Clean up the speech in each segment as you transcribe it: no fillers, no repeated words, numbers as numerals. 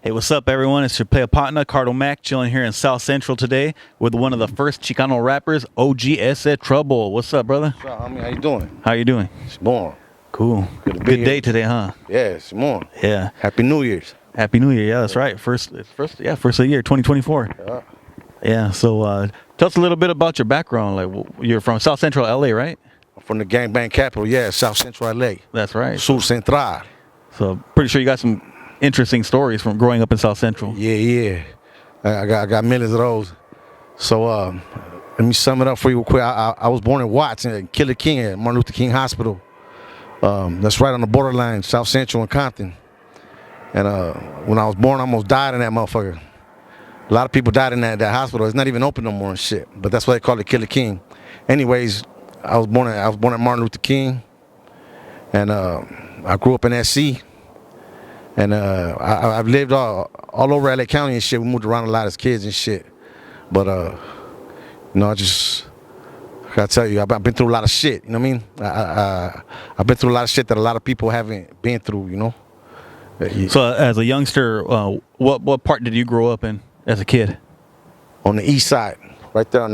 Hey, what's up, everyone? It's your player partner, Cardo Mac, chilling here in South Central today with one of the first Chicano rappers, ESE Trouble. What's up, brother? What's up, homie? How you doing? How you doing? It's morning. Cool. Good Good day today, huh? Yeah, it's morning. Yeah. Happy New Year's. Happy New Year. Yeah, that's right. First of the year, 2024. Yeah. Yeah. So, tell us a little bit about your background. Like, you're from South Central LA, right? I'm from the gangbang capital, yeah, South Central LA. That's right. Sur Central. So, pretty sure you got some interesting stories from growing up in South Central. Yeah. I got millions of those. So let me sum it up for you real quick. I was born in Watts, in Killer King at Martin Luther King Hospital. That's right on the borderline, South Central and Compton. And when I was born, I almost died in that motherfucker. A lot of people died in that hospital. It's not even open no more and shit. But that's why they call it Killer King. Anyways, I was born at Martin Luther King, and I grew up in ESE. And I've lived all over LA County and shit. We moved around a lot as kids and shit. But I gotta tell you, I've been through a lot of shit. You know what I mean? I've been through a lot of shit that a lot of people haven't been through. You know. So, as a youngster, what part did you grow up in as a kid? On the east side, right there on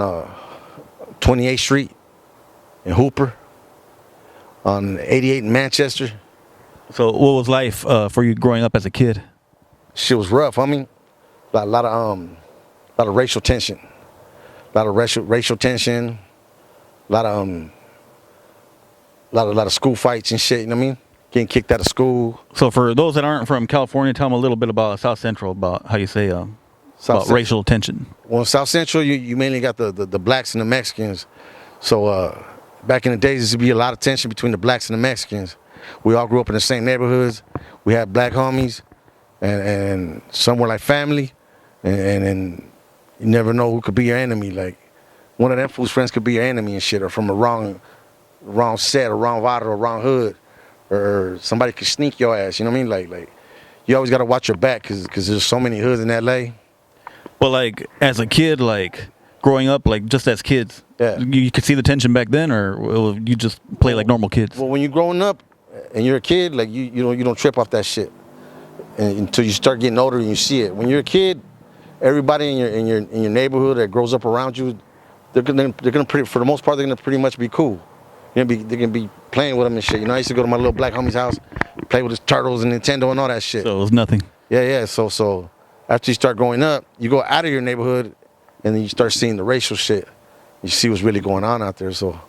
28th Street in Hooper, on 88 in Manchester. So, what was life for you growing up as a kid? Shit was rough. I mean, a lot of racial tension, a lot of school fights and shit. You know what I mean? Getting kicked out of school. So, for those that aren't from California, tell them a little bit about South Central, about how you say about racial tension. Well, in South Central, you mainly got the blacks and the Mexicans. So back in the days, there used to be a lot of tension between the blacks and the Mexicans. We all grew up in the same neighborhoods. We had black homies, and some were like family, and you never know who could be your enemy. Like one of them fools' friends could be your enemy and shit, or from a wrong set, or wrong water, or wrong hood, or somebody could sneak your ass. You know what I mean? Like you always gotta watch your back, cause there's so many hoods in LA. Well, like as a kid, like growing up, like just as kids, yeah, you could see the tension back then, or you just play like normal kids. Well, when you're growing up and you're a kid, like you don't trip off that shit until you start getting older and you see it. When you're a kid, everybody in your neighborhood that grows up around you, they're gonna for the most part, they're gonna pretty much be cool. They're gonna be playing with them and shit. You know, I used to go to my little black homie's house, play with his turtles and Nintendo and all that shit. So it was nothing. Yeah. So after you start growing up, you go out of your neighborhood and then you start seeing the racial shit. You see what's really going on out there. So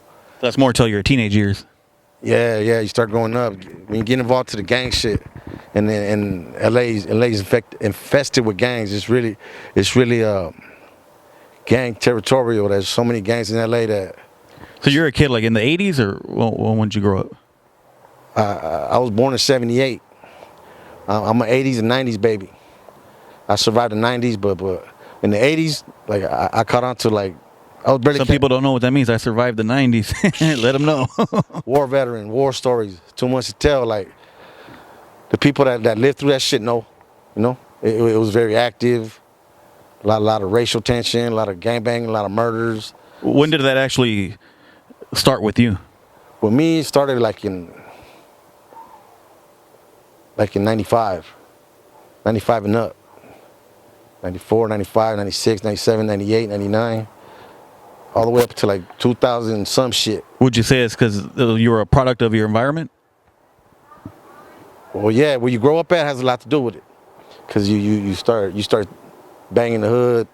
that's more till your teenage years. Yeah, you start growing up. When you get involved to the gang shit, and then LA's infested with gangs. It's really gang territorial. There's so many gangs in LA that. So you're a kid like in the 80s, or when did you grow up? I was born in '78. I'm an '80s and '90s baby. I survived the '90s, but in the '80s, like I caught on to like. Some people don't know what that means. I survived the 90s. Let them know. War veteran, war stories. Too much to tell. Like, the people that lived through that shit know. You know? It was very active. A lot of racial tension, a lot of gangbanging, a lot of murders. When did that actually start with you? With me, it started like in 95. 95 and up. 94, 95, 96, 97, 98, 99. All the way up to like 2000 and some shit. Would you say it's because you were a product of your environment? Well, yeah, where you grow up at has a lot to do with it. Because you start banging the hood.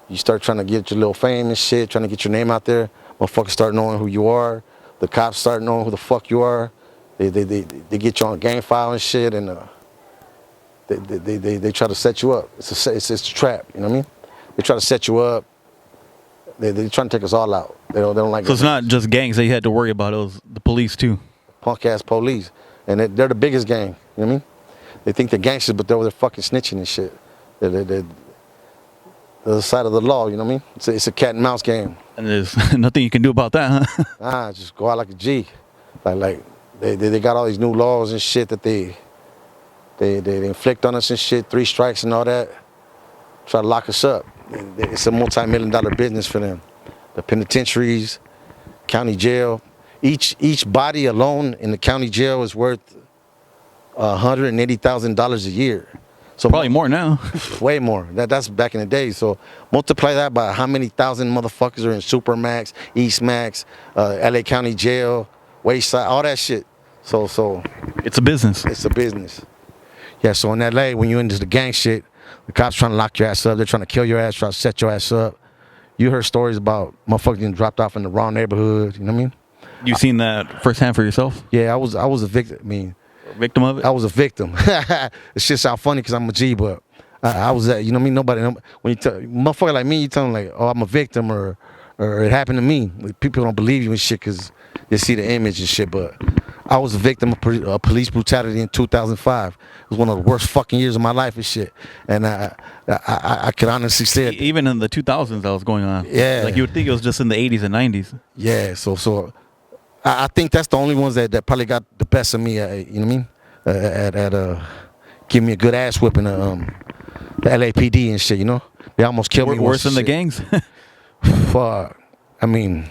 You start trying to get your little fame and shit, trying to get your name out there. Motherfuckers start knowing who you are. The cops start knowing who the fuck you are. They get you on gang file and shit, and they try to set you up. It's a trap, you know what I mean? They try to set you up. They're trying to take us all out. They don't like. So it's not just gangs that you had to worry about. It was the police too. Punk ass police, and they're the biggest gang. You know what I mean? They think they're gangsters, but they're fucking snitching and shit. They're the side of the law. You know what I mean? It's a cat and mouse game. And there's nothing you can do about that, huh? Just go out like a G. Like they got all these new laws and shit that they inflict on us and shit. 3 strikes and all that. Try to lock us up. It's a multi-million-dollar business for them. The penitentiaries, county jail. Each body alone in the county jail is worth $180,000 a year. So Probably more now. way more. That's back in the day. So multiply that by how many thousand motherfuckers are in Supermax, East Max, LA County Jail, Wayside, all that shit. So It's a business. it's a business. Yeah, so in LA, when you're into the gang shit, the cops trying to lock your ass up, they're trying to kill your ass, trying to set your ass up. You heard stories about motherfuckers getting dropped off in the wrong neighborhood, you know what I mean? You seen that firsthand for yourself? Yeah, I was a victim. I mean, Victim of it? I was a victim. It shit sound funny because I'm a G, but I was that. You know what I mean? Nobody. When you tell motherfucker like me, you tell them like, "Oh, I'm a victim," or "It happened to me." Like, people don't believe you and shit because they see the image and shit. But I was a victim of police brutality in 2005. It was one of the worst fucking years of my life and shit. And I can honestly say it. Even in the 2000s, that was going on. Yeah. Like you would think it was just in the 80s and 90s. Yeah. So I think that's the only ones that probably got the best of me. You know what I mean? At give me a good ass whipping. The LAPD and shit. You know, they almost killed me. Worse than the gangs. Fuck. I mean,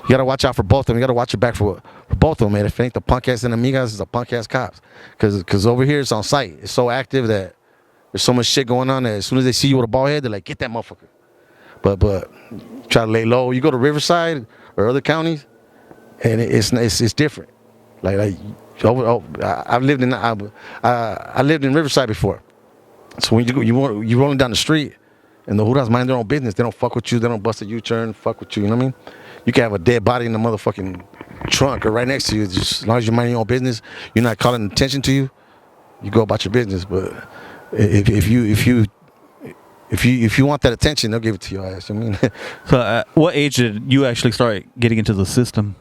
you gotta watch out for both of them. You gotta watch your back for both of them, man. If it ain't the punk ass and amigas, it's the punk ass cops. Cause over here it's on site. It's so active that there's so much shit going on that as soon as they see you with a bald head, they're like, get that motherfucker. But try to lay low. You go to Riverside or other counties, and it's different. Like I lived in Riverside before. So when you rolling down the street, and the Hudas mind their own business. They don't fuck with you. They don't bust a U-turn. Fuck with you. You know what I mean? You can have a dead body in the motherfucking trunk or right next to you. Just as long as you're minding your own business, you're not calling attention to you. You go about your business. But if you want that attention, they'll give it to your ass. You know what I mean? So at what age did you actually start getting into the system?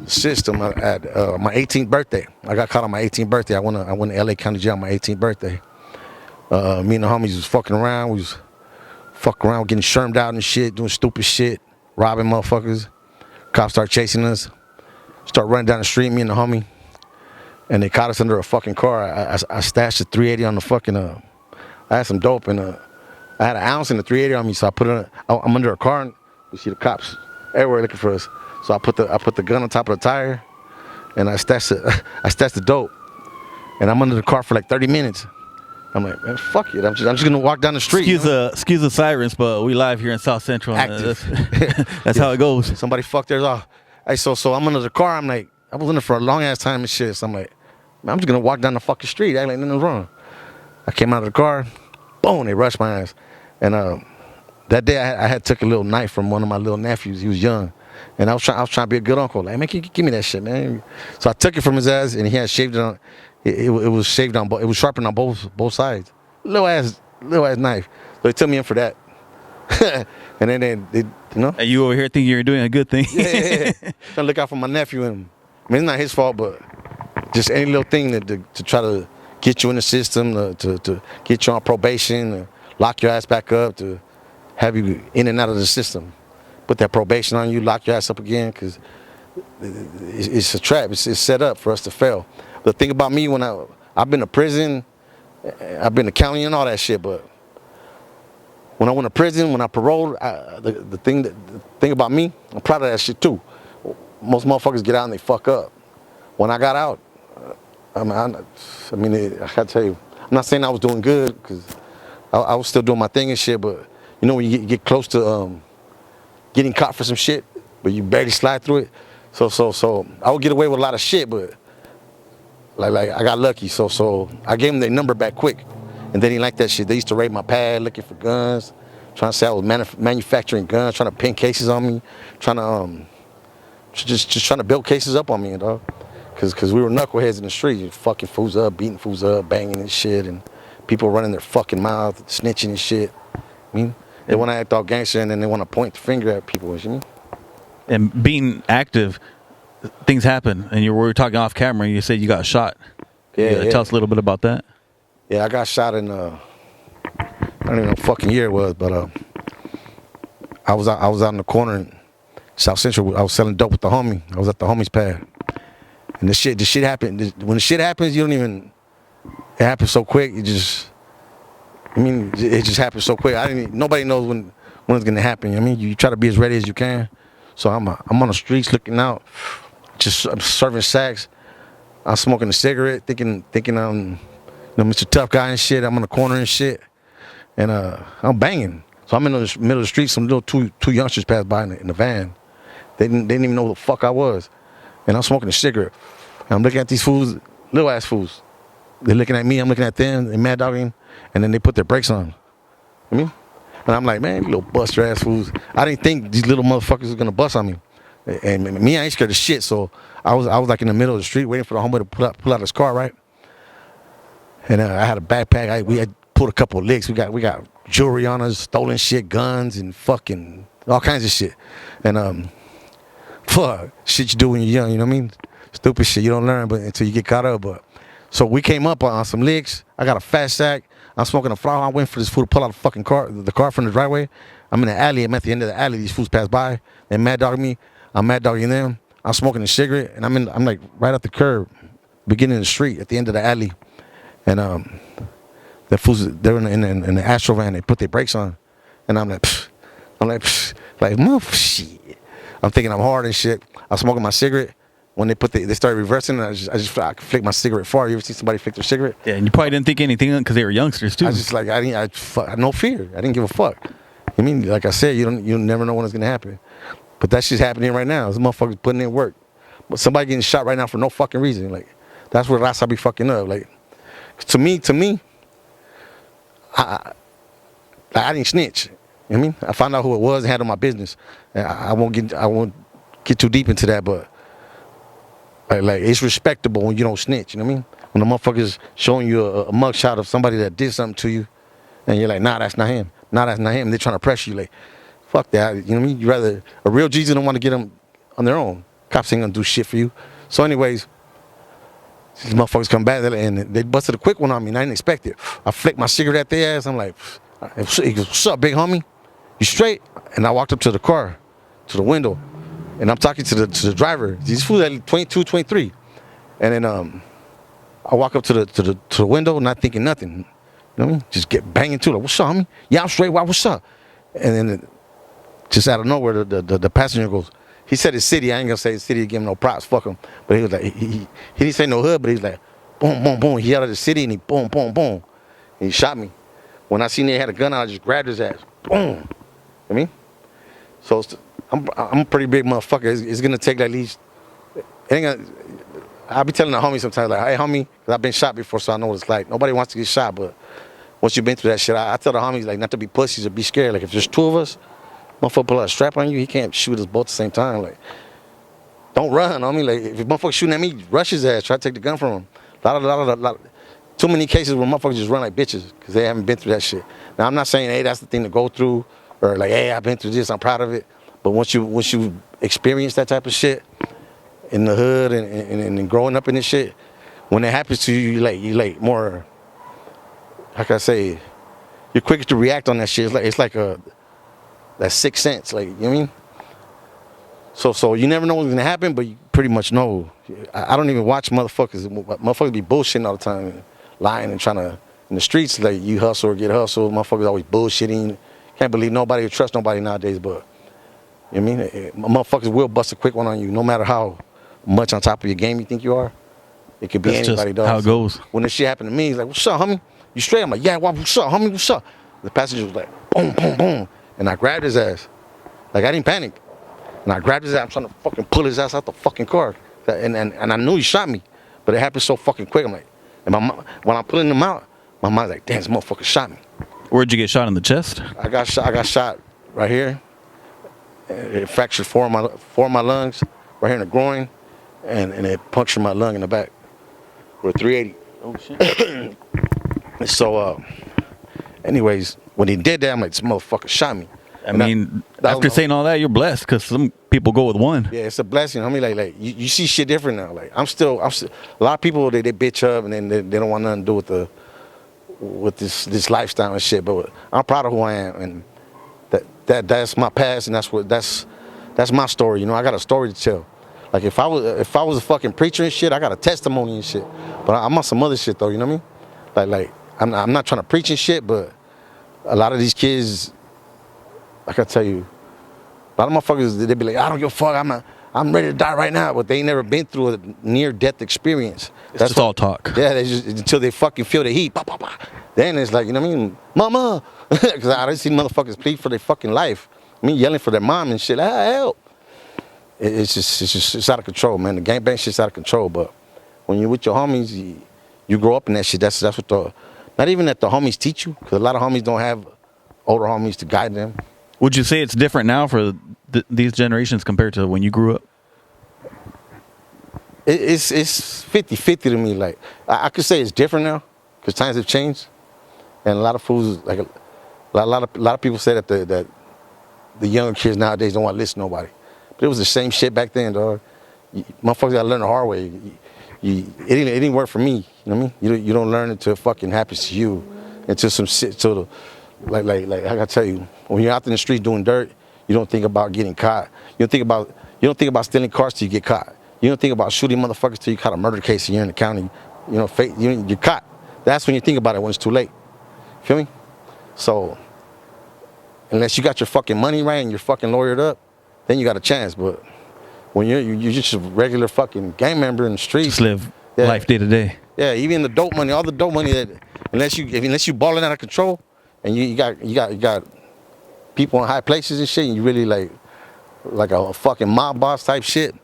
System at my 18th birthday. I got caught on my 18th birthday. I went to LA County Jail on my 18th birthday. Me and the homies was fucking around. We was fucking around, getting shermed out and shit, doing stupid shit, robbing motherfuckers. Cops start chasing us. Start running down the street, me and the homie. And they caught us under a fucking car. I stashed a 380 on the fucking, I had some dope and I had an ounce in the 380 on me, so I put it I'm under a car and we see the cops everywhere looking for us. So I put the gun on top of the tire and I stashed the dope. And I'm under the car for like 30 minutes. I'm like, man, fuck it. I'm just gonna walk down the street. Excuse the sirens, but we live here in South Central. Active. That's how it goes. Somebody fucked theirs off. Hey, so I'm under the car. I'm like, I was in there for a long ass time and shit. So I'm like, man, I'm just gonna walk down the fucking street. Act like nothing's wrong. I came out of the car, boom, they rushed my ass. And that day I had took a little knife from one of my little nephews. He was young, and I was trying to be a good uncle. Like, man, give me that shit, man. So I took it from his ass, and he had shaved it on. It was shaved on. It was sharpened on both sides. Little ass knife. So they took me in for that. And then they you know. And you over here thinking you're doing a good thing. Yeah. Trying to look out for my nephew, and I mean, it's not his fault, but just any little thing to try to get you in the system, to get you on probation, to lock your ass back up, to have you in and out of the system. Put that probation on you, lock your ass up again, because it's a trap. It's set up for us to fail. The thing about me, when I've been to prison, I've been to county and all that shit, but when I went to prison, when I paroled, the thing about me, I'm proud of that shit too. Most motherfuckers get out and they fuck up. When I got out, I gotta tell you, I'm not saying I was doing good, because I was still doing my thing and shit, but you know when you get close to getting caught for some shit, but you barely slide through it. So I would get away with a lot of shit, but like I got lucky. So I gave them their number back quick, and they didn't like that shit. They used to raid my pad looking for guns, trying to say I was manufacturing guns, trying to pin cases on me, trying to just trying to build cases up on me, dog. Cause we were knuckleheads in the street, fucking fools up, beating fools up, banging and shit, and people running their fucking mouth, snitching and shit. I mean, they want to act all gangster, and then they want to point the finger at people. You know? And being active, things happen. And we were talking off camera, and you said you got shot. Yeah. Tell us a little bit about that. Yeah, I got shot in I don't even know what fucking year it was, but I was out in the corner in South Central. I was selling dope with the homie. I was at the homie's pad, and the shit happened. When the shit happens, you don't even. It happens so quick. It just happens so quick. Nobody knows when it's gonna happen. I mean, you try to be as ready as you can. So I'm on the streets looking out, I'm serving sacks. I'm smoking a cigarette, thinking I'm, Mr. Tough Guy and shit. I'm in the corner and shit, and I'm banging. So I'm in the middle of the street. Some little two youngsters passed by in the van. They didn't even know who the fuck I was, and I'm smoking a cigarette. And I'm looking at these fools, little ass fools. They're looking at me. I'm looking at them. They mad dogging, and then they put their brakes on. You know? And I'm like, man, you little buster ass fools. I didn't think these little motherfuckers were gonna bust on me. And me, I ain't scared of shit. So I was like in the middle of the street waiting for the homeboy to pull out his car, right? And I had a backpack. We had pulled a couple of licks. We got jewelry on us, stolen shit, guns, and fucking all kinds of shit. And fuck, shit you do when you're young. You know what I mean? Stupid shit you don't learn, but until you get caught up. But so we came up on some licks. I got a fat sack. I'm smoking a flower. I went for this fool to pull out the car from the driveway. I'm in the alley. I'm at the end of the alley. These fools pass by. They mad dogging me. I'm mad dogging them. I'm smoking a cigarette, and I'm like right at the curb, beginning of the street, at the end of the alley. And the fools, they're in the Astro van. They put their brakes on, and I'm like, shit. I'm thinking I'm hard and shit. I'm smoking my cigarette. When they started reversing, I flicked my cigarette far. You ever see somebody flick their cigarette? Yeah, and you probably didn't think anything because they were youngsters too. I just like I had no fear. I didn't give a fuck. I mean, like I said, you never know when it's gonna happen. But that shit's happening right now. This motherfucker's putting in work. But somebody getting shot right now for no fucking reason. Like, that's where last I be fucking up. Like, to me, I didn't snitch. You know what I mean? I found out who it was and handled my business. And I won't get too deep into that, but like it's respectable when you don't snitch. You know what I mean? When the motherfucker's showing you a mugshot of somebody that did something to you, and you're like, nah, that's not him. Nah, that's not him. And they're trying to pressure you like, fuck that. You know what I mean? You rather, a real Jesus don't want to get them on their own. Cops ain't gonna do shit for you. So anyways, these motherfuckers come back and they busted a quick one on me and I didn't expect it. I flicked my cigarette at their ass. I'm like, he goes, what's up, big homie? You straight? And I walked up to the car, to the window, and I'm talking to the driver. These fools at 22, 23. And then I walk up to the window, not thinking nothing. You know what I mean? Just get banging to it. Like, what's up, homie? Yeah, I'm straight. Why, what's up? And then just out of nowhere, the passenger goes, he said his city. I ain't gonna say his city to give him no props. Fuck him. But he was like, he didn't say no hood, but he's like, boom, boom, boom. He out of the city and he boom, boom, boom. And he shot me. When I seen they had a gun out, I just grabbed his ass. Boom. I mean, so I'm a pretty big motherfucker. It's gonna take at least. I'll be telling the homie sometimes like, hey homie, cause I've been shot before, so I know what it's like. Nobody wants to get shot, but once you've been through that shit, I tell the homies like not to be pussies or be scared. Like if there's two of us, motherfucker pull out a strap on you, he can't shoot us both at the same time. Like, don't run. I mean, like if a motherfucker shooting at me, rush his ass, try to take the gun from him. Too many cases where motherfuckers just run like bitches because they haven't been through that shit. Now I'm not saying, hey, that's the thing to go through, or like, hey, I've been through this, I'm proud of it. But once you experience that type of shit in the hood and growing up in this shit, when it happens to you, you like more, how can I say, you're quicker to react on that shit. It's like that sixth sense, like, you know what I mean? So you never know what's gonna happen, but you pretty much know. I don't even watch motherfuckers. Motherfuckers be bullshitting all the time, and lying and trying to, in the streets, like you hustle or get hustled. Motherfuckers always bullshitting. Can't believe nobody or trust nobody nowadays, but, you know what I mean? Motherfuckers will bust a quick one on you, no matter how much on top of your game you think you are. It could be That's anybody, just dog. how it goes. When this shit happened to me, he's like, what's up, homie? You straight? I'm like, yeah, what's up, homie? What's up? The passenger was like, boom, boom, boom. And I grabbed his ass. Like, I didn't panic. And I grabbed his ass. I'm trying to fucking pull his ass out the fucking car. And I knew he shot me. But it happened so fucking quick. I'm like, and when I'm pulling him out, my mind's like, damn, this motherfucker shot me. Where'd you get shot in the chest? I got shot right here. It fractured four of my lungs, right here in the groin. And it punctured my lung in the back. With 380. Oh, shit. So, anyways, when he did that, I'm like, this motherfucker shot me. I mean, after saying all that, you're blessed because some people go with one. Yeah, it's a blessing. I mean, like you see shit different now. Like I'm still. A lot of people they bitch up and then they don't want nothing to do with this lifestyle and shit. But I'm proud of who I am, and that's my past, and that's my story. You know, I got a story to tell. Like if I was a fucking preacher and shit, I got a testimony and shit. But I'm on some other shit though. You know what I mean? Like I'm not trying to preach and shit, but a lot of these kids. Like I tell you, a lot of motherfuckers, they be like, I don't give a fuck, I'm ready to die right now, but they ain't never been through a near-death experience. It's just all talk. Yeah, they just until they fucking feel the heat. Bah, bah, bah. Then it's like, you know what I mean? Mama! Because I done seen motherfuckers plead for their fucking life. I mean, yelling for their mom and shit. Help! It's out of control, man. The gangbang shit's out of control, but when you're with your homies, you grow up in that shit. That's what not even that the homies teach you, because a lot of homies don't have older homies to guide them. Would you say it's different now for these generations compared to when you grew up? It's 50-50 to me. Like, I could say it's different now because times have changed, and a lot of fools, like a lot of people say that the younger kids nowadays don't want to listen to nobody. But it was the same shit back then, dog. Motherfuckers gotta learn the hard way. It didn't work for me. You know what I mean? You don't learn it until it fucking happens to you, until some shit. Like I gotta tell you, when you're out in the streets doing dirt, you don't think about getting caught. You don't think about stealing cars till you get caught. You don't think about shooting motherfuckers till you caught a murder case and you're in the county. You know, you're caught. That's when you think about it, when it's too late. Feel me? So, unless you got your fucking money right and you're fucking lawyered up, then you got a chance. But when you're just a regular fucking gang member in the streets, Just live life day to day. Yeah, even the dope money, all the dope money that unless you balling out of control and you got people in high places and shit, and you really like a fucking mob boss type shit,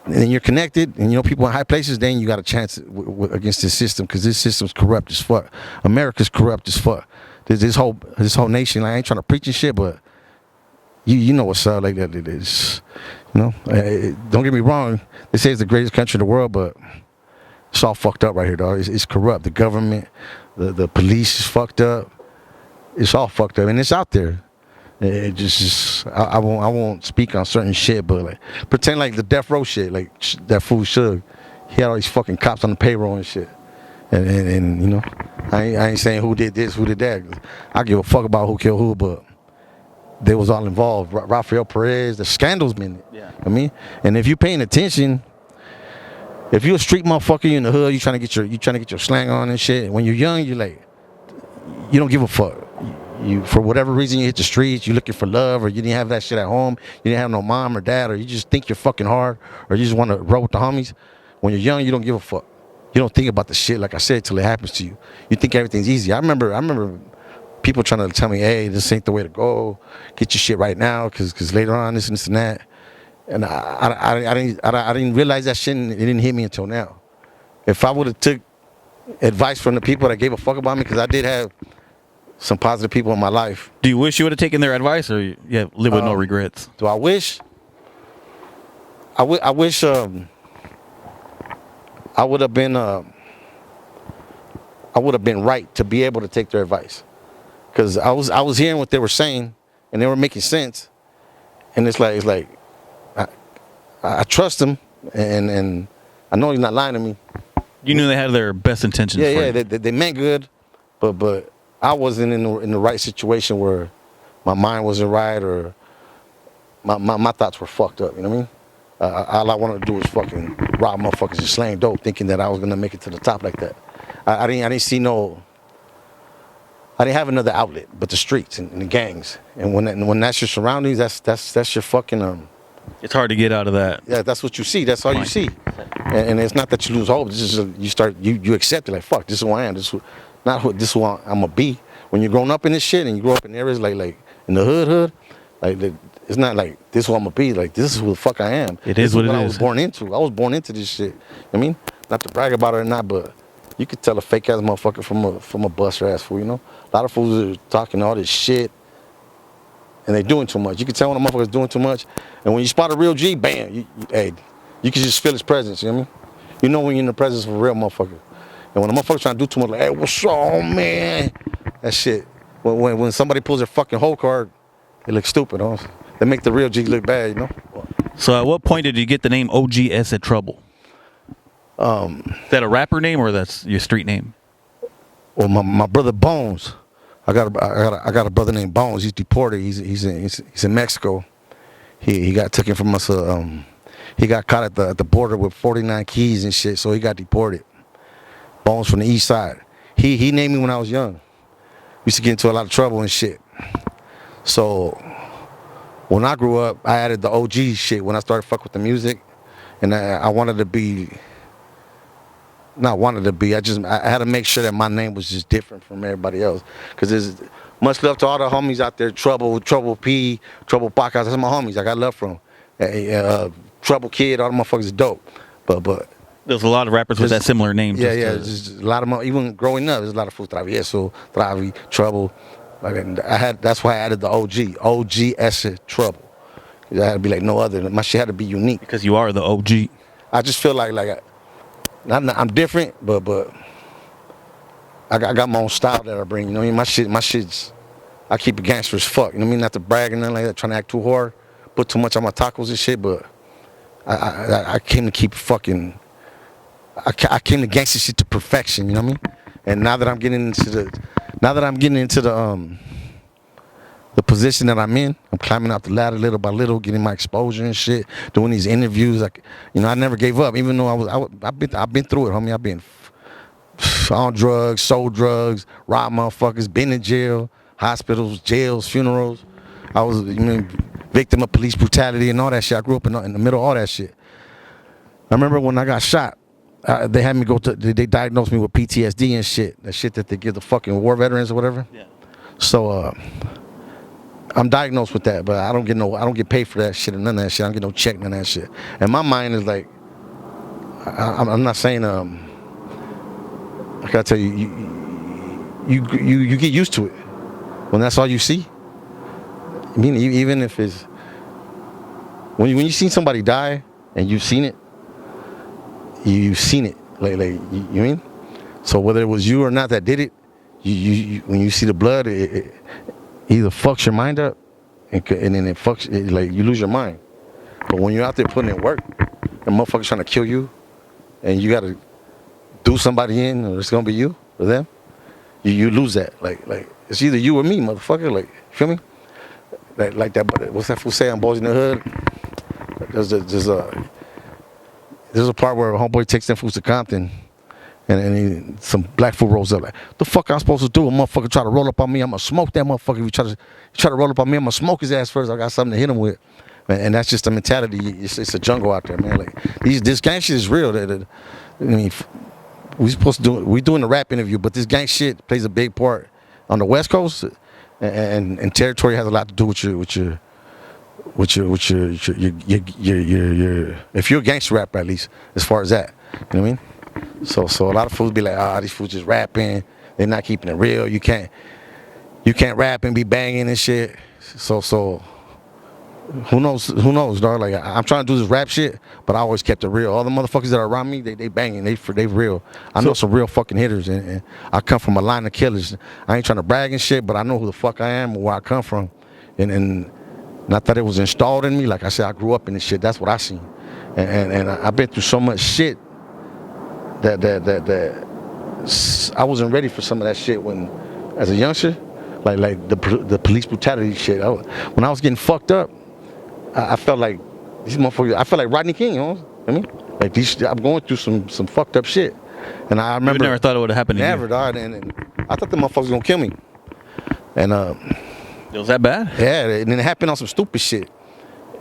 and then you're connected and you know people in high places, then you got a chance against this system, because this system's corrupt as fuck. America's corrupt as fuck. This whole nation, like, I ain't trying to preach and shit, but you know what's up, like that it is. You know, don't get me wrong. They say it's the greatest country in the world, but it's all fucked up right here, dog. It's corrupt. The government, the police is fucked up. It's all fucked up, and it's out there. It just I won't speak on certain shit, but like pretend like the death row shit, like that fool Suge. He had all these fucking cops on the payroll and shit, and you know, I ain't saying who did this, who did that. I give a fuck about who killed who, but they was all involved. Rafael Perez, the scandals been it. Yeah. I mean, and if you paying attention, if you a street motherfucker, you in the hood, you trying to get your slang on and shit. When you're young, you don't give a fuck. You for whatever reason you hit the streets, you looking for love, or you didn't have that shit at home, you didn't have no mom or dad, or you just think you're fucking hard, or you just want to roll with the homies. When you're young, you don't give a fuck. You don't think about the shit, like I said, till it happens to you. You think everything's easy. I remember people trying to tell me, hey, this ain't the way to go. Get your shit right now, cause later on this and this and that. And I didn't realize that shit, and it didn't hit me until now. If I would have took advice from the people that gave a fuck about me, because I did have some positive people in my life. Do you wish you would have taken their advice, or you live with no regrets? Do I wish? I wish I would have been right to be able to take their advice, because I was hearing what they were saying and they were making sense, and it's like I trust them, and I know he's not lying to me. You knew they had their best intentions. Yeah, they meant good, but I wasn't in the right situation where my mind wasn't right, or my thoughts were fucked up. You know what I mean? All I wanted to do was fucking rob motherfuckers and slang dope, thinking that I was gonna make it to the top like that. I didn't see no. I didn't have another outlet but the streets and the gangs. And when that's your surroundings, that's your fucking It's hard to get out of that. Yeah, that's what you see. That's all you see. And it's not that you lose hope. This is you accept it, like, fuck, this is who I am. This is who I'm gonna be. When you're growing up in this shit and you grow up in areas like in the hood, like it's not like this is who I'm gonna be. Like, this is who the fuck I am. It is what it is. I was born into. I was born into this shit. I mean, not to brag about it or not, but you could tell a fake ass motherfucker from a buster ass fool. You know, a lot of fools are talking all this shit, and they doing too much. You can tell when a motherfucker's doing too much, and when you spot a real G, bam, you can just feel his presence. You know what I mean? You know when you're in the presence of a real motherfucker. And when a motherfucker trying to do too much, like, hey, what's wrong, man? That shit. When somebody pulls their fucking whole card, they look stupid, huh? They make the real G look bad, you know? So at what point did you get the name ESE Trouble? Is that a rapper name, or that's your street name? Well, my brother Bones, I got a brother named Bones. He's deported. He's in Mexico. He got taken from us. He got caught at the border with 49 keys and shit, so he got deported. Bones from the east side. He named me when I was young. Used to get into a lot of trouble and shit. So when I grew up, I added the OG shit when I started fuck with the music, and I wanted to be. Not wanted to be. I had to make sure that my name was just different from everybody else. Cause there's much love to all the homies out there. Trouble P, Trouble Podcast. That's my homies. I got love from. Trouble Kid. All the motherfuckers is dope. But there's a lot of rappers with that similar name. Yeah, just a lot of even growing up, there's a lot of fools. Travieso, Travi, Trouble. That's why I added the OG ESE Trouble. It had to be like no other. My shit had to be unique. Because you are the OG. I just feel like I'm different, but I got my own style that I bring. You know what I mean? My shit's. I keep it gangster as fuck. You know what I mean? Not to brag and nothing like that. Trying to act too hard, put too much on my tacos and shit. But I came to keep fucking. I came to gangster shit to perfection. You know what I mean? And now that I'm getting into the position that I'm in, I'm climbing out the ladder little by little, getting my exposure and shit, doing these interviews. Like, I never gave up, even though I've been through it, homie. I've been on drugs, sold drugs, robbed motherfuckers, been in jail, hospitals, jails, funerals. I was victim of police brutality and all that shit. I grew up in the middle of all that shit. I remember when I got shot, they had me they diagnosed me with PTSD and shit. That shit that they give the fucking war veterans or whatever. Yeah. So, I'm diagnosed with that, but I don't get paid for that shit or none of that shit. I don't get no check, none of that shit. And my mind is like, I'm not saying, I gotta tell you, you get used to it when that's all you see. I mean, even if it's when you see somebody die and you've seen it, like you mean. So whether it was you or not that did it, you when you see the blood, it either fucks your mind up, and then it fucks like you lose your mind. But when you're out there putting in work, and motherfuckers trying to kill you, and you gotta do somebody in, or it's gonna be you or them, you lose that. Like it's either you or me, motherfucker. Like, you feel me? Like that. What's that fool say on Boys in the Hood? There's a part where a homeboy takes them fools to Compton. And some black fool rolls up like, the fuck I'm supposed to do? A motherfucker try to roll up on me, I'm gonna smoke that motherfucker. If you try to roll up on me, I'm gonna smoke his ass first. I got something to hit him with. And that's just the mentality. It's a jungle out there, man. Like this gang shit is real. I mean, we doing the rap interview, but this gang shit plays a big part on the West Coast, and territory has a lot to do with your if you're a gangster rapper, at least as far as that. You know what I mean? So a lot of fools be like, these fools just rapping. They're not keeping it real. You can't rap and be banging and shit. So who knows, dog? Like, I'm trying to do this rap shit, but I always kept it real. All the motherfuckers that are around me, they banging. They real. I know some real fucking hitters, and I come from a line of killers. I ain't trying to brag and shit, but I know who the fuck I am and where I come from. And not that it was installed in me. Like I said, I grew up in this shit. That's what I seen. And I've been through so much shit that I wasn't ready for some of that shit when, as a youngster, like the police brutality shit. When I was getting fucked up, I felt like these motherfuckers. I felt like Rodney King, you know what I mean? Like I'm going through some fucked up shit, and I remember. You never thought it would have happened to you? Never, dog. And I thought the motherfuckers gonna kill me, and it was that bad? Yeah, and then it happened on some stupid shit,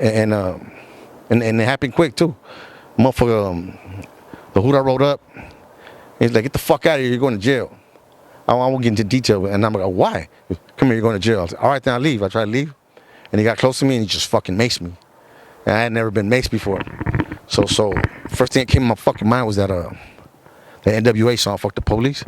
and it happened quick too. Motherfucker, the hood I rolled up, he's like, get the fuck out of here, you're going to jail. I won't get into detail, and I'm like, why? Come here, you're going to jail. I was like, all right, then I leave. I tried to leave, and he got close to me, and he just fucking maced me. And I had never been maced before. So first thing that came in my fucking mind was that the NWA song, Fuck the Police.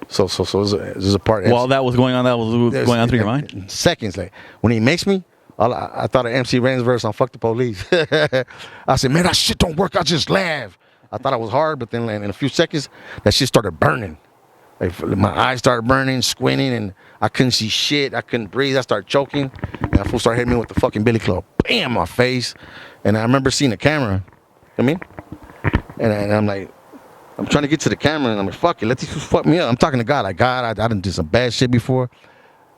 So there's a part. While that was going on, going on through your mind? Seconds. Like, when he makes me, I thought of MC Ren's verse on Fuck the Police. I said, man, that shit don't work. I just laugh. I thought I was hard, but then in a few seconds, that shit started burning. Like, my eyes started burning, squinting, and I couldn't see shit. I couldn't breathe. I started choking. And that fool started hitting me with the fucking billy club. Bam, my face. And I remember seeing the camera. You know what I mean? And I'm like, I'm trying to get to the camera, and I'm like, fuck it, let these fools fuck me up. I'm talking to God, like, God, I done did some bad shit before.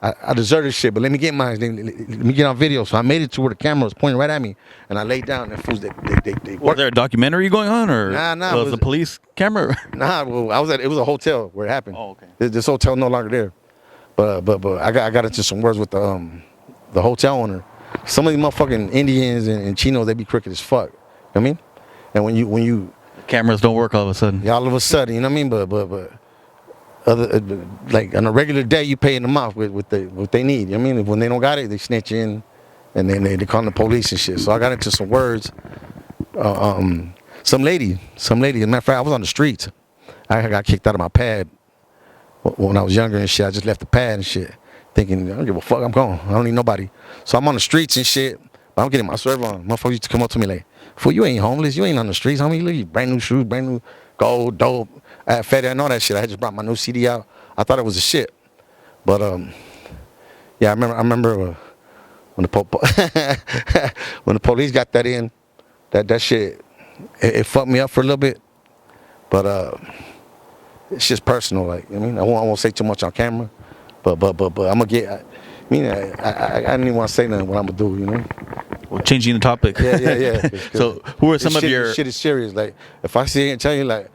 I deserve this shit, but let me get mine. Let me get on video. So I made it to where the camera was pointing right at me, and I laid down. And fools, they was there a documentary going on, or nah? Was the police camera? Nah, well, it was a hotel where it happened. Oh, okay. This hotel no longer there, but I got into some words with the hotel owner. some of these motherfucking Indians and Chinos, they be crooked as fuck. You know what I mean? And when you Cameras don't work all of a sudden. yeah, all of a sudden, you know what I mean? But other like on a regular day, you paying them off with what they need. You know what I mean? When they don't got it, they snitch in, and then they call the police and shit. So I got into some words. Some lady. As a matter of fact, I was on the streets. I got kicked out of my pad when I was younger and shit. I just left the pad and shit, thinking I don't give a fuck. I'm gone. I don't need nobody. So I'm on the streets and shit. But I'm getting my serve on. Motherfuckers used to come up to me like, "Fool, you ain't homeless. You ain't on the streets, homie. Look, you brand new shoes, brand new gold, dope. I had fatty. I know that shit. I had just brought my new CD out. I thought it was a shit. But yeah, I remember when the police got that in, that shit, it fucked me up for a little bit. But it's just personal, like, you know what I mean? I won't say too much on camera, but I'm gonna get. I didn't even want to say nothing what I'm gonna do, you know. Well, changing the topic. Yeah. So, who are some of your shit is serious? Like, if I sit here and tell you, like,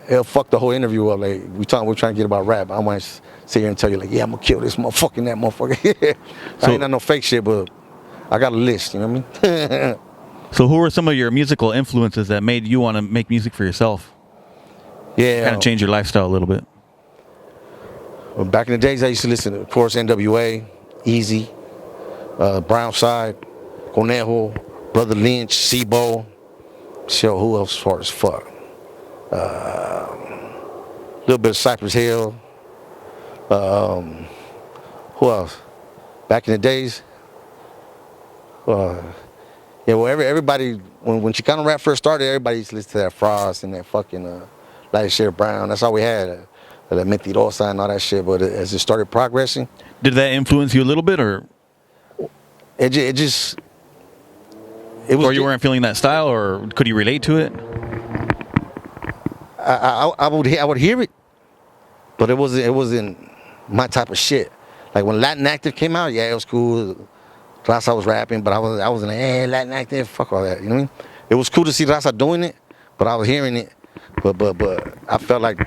it'll fuck the whole interview up. Like, we're trying to get about rap. I want to sit here and tell you, like, yeah, I'm gonna kill this motherfucker and that motherfucker. I ain't got no fake shit, but I got a list. You know what I mean? So, who are some of your musical influences that made you want to make music for yourself? Yeah, Kind of change your lifestyle a little bit. Well, back in the days, I used to listen to, of course, NWA, ESE, Brown Side, Conejo, Brother Lynch, Sebo. Shit, who else as far as fuck? A little bit of Cypress Hill. Who else? Back in the days? Yeah, well, everybody, when Chicano Rap first started, everybody used to listen to that Frost and that fucking Light Share Brown. That's all we had. That Mentirosa and all that shit. But as it started progressing, Did that influence you a little bit, or it was. or you weren't feeling that style, or could you relate to it? I would hear it, but it wasn't my type of shit. Like when Latin Active came out, yeah, it was cool. Raza was rapping, but I wasn't like, hey, Latin Active, fuck all that. You know what I mean? It was cool to see Raza doing it, but I was hearing it. But I felt like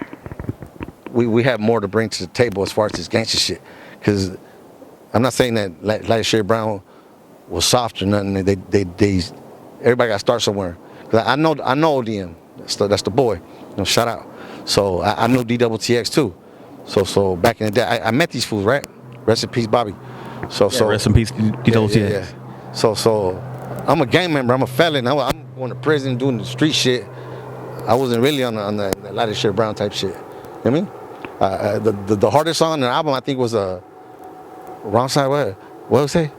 we had more to bring to the table as far as this gangster shit. Because I'm not saying that Light Share Brown was soft or nothing. Everybody got to start somewhere. Cause I know ODM. That's the boy. You know, shout out. So I knew DTX too. So back in the day, I met these fools, right? Rest in peace, Bobby. So Rest in peace, DTX. Yeah. So I'm a gang member. I'm a felon. I'm going to prison doing the street shit. I wasn't really on the Light Share Brown type shit. You know what I mean? The hardest song on the album I think was Wrong Side. What was it?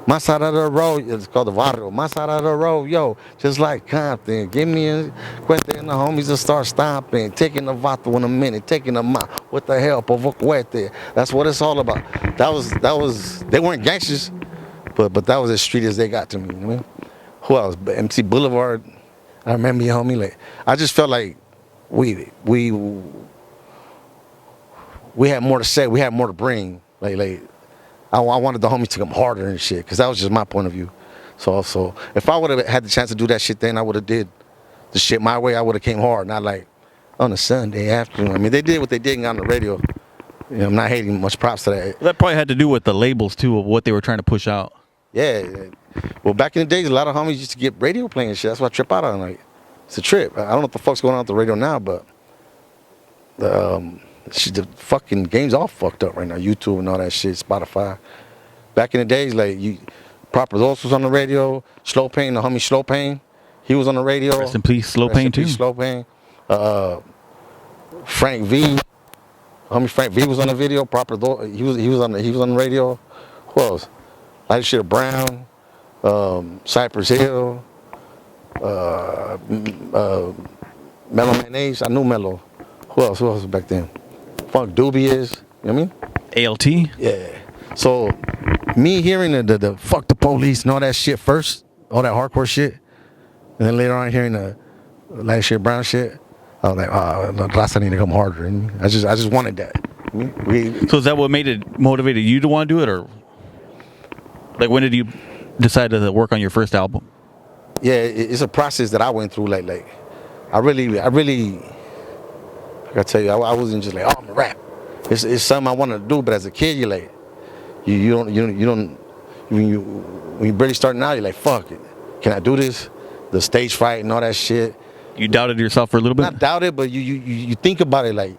My side of the road, it's called the Barrio. My side of the road, yo, just like Compton. Give me a cuete and the homies to start stomping. Taking the vato in a minute, taking the mouth with the help of a cuete. That's what it's all about. That was. They weren't gangsters, but that was as street as they got to me. You know what I mean? Who else? MC Boulevard. I remember you, homie. Like, I just felt like we had more to say. We had more to bring. Like. I wanted the homies to come harder and shit, because that was just my point of view. So if I would have had the chance to do that shit then, I would have did the shit my way. I would have came hard, not like on a Sunday afternoon. I mean, they did what they did on the radio. You know, I'm not hating, much props to that. That probably had to do with the labels too, of what they were trying to push out. Yeah. Well, back in the days, a lot of homies used to get radio playing and shit. That's why I trip out on. Like, it's a trip. I don't know what the fuck's going on with the radio now, but the fucking game's all fucked up right now. YouTube and all that shit, Spotify. Back in the days, like, Proper Dos was on the radio. Slow Pain, the homie Slow Pain, he was on the radio. Rest in peace, Slow Pain too. Slow Pain. Frank V, homie Frank V was on the video. Proper Dos, he was on the radio. Who else? Light Share Brown, Cypress Hill, Mellow Mayonnaise. I knew Mellow. Who else was back then? Funk Dubious, you know what I mean? ALT? Yeah. So, me hearing the fuck the police and all that shit first, all that hardcore shit, and then later on hearing the Light Share Brown shit, I was like, the Raza need to come harder. And I just wanted that. So is that what motivated you to want to do it, or like when did you decide to work on your first album? Yeah, it's a process that I went through. Like I really. I tell you, I wasn't just like, oh, I'm a rap. It's something I wanted to do, but as a kid, you're like, you don't when you barely starting out, you're like, fuck it, can I do this? The stage fright and all that shit. You doubted yourself for a little bit? Not doubt it, but you think about it like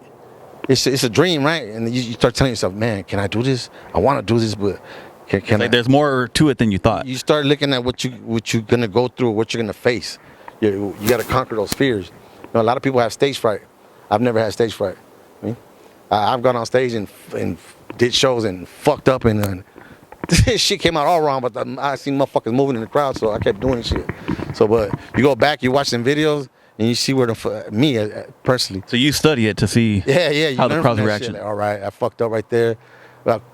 it's a dream, right? And you start telling yourself, man, can I do this? I want to do this, but can I? There's more to it than you thought. You start looking at what you're gonna go through, what you're gonna face. You got to conquer those fears. You know, a lot of people have stage fright. I've never had stage fright. I've gone on stage and did shows and fucked up and this shit came out all wrong. But I seen motherfuckers moving in the crowd, so I kept doing shit. So, but you go back, you watch them videos, and you see where me personally. So you study it to see how the crowd's reaction. Like, all right, I fucked up right there.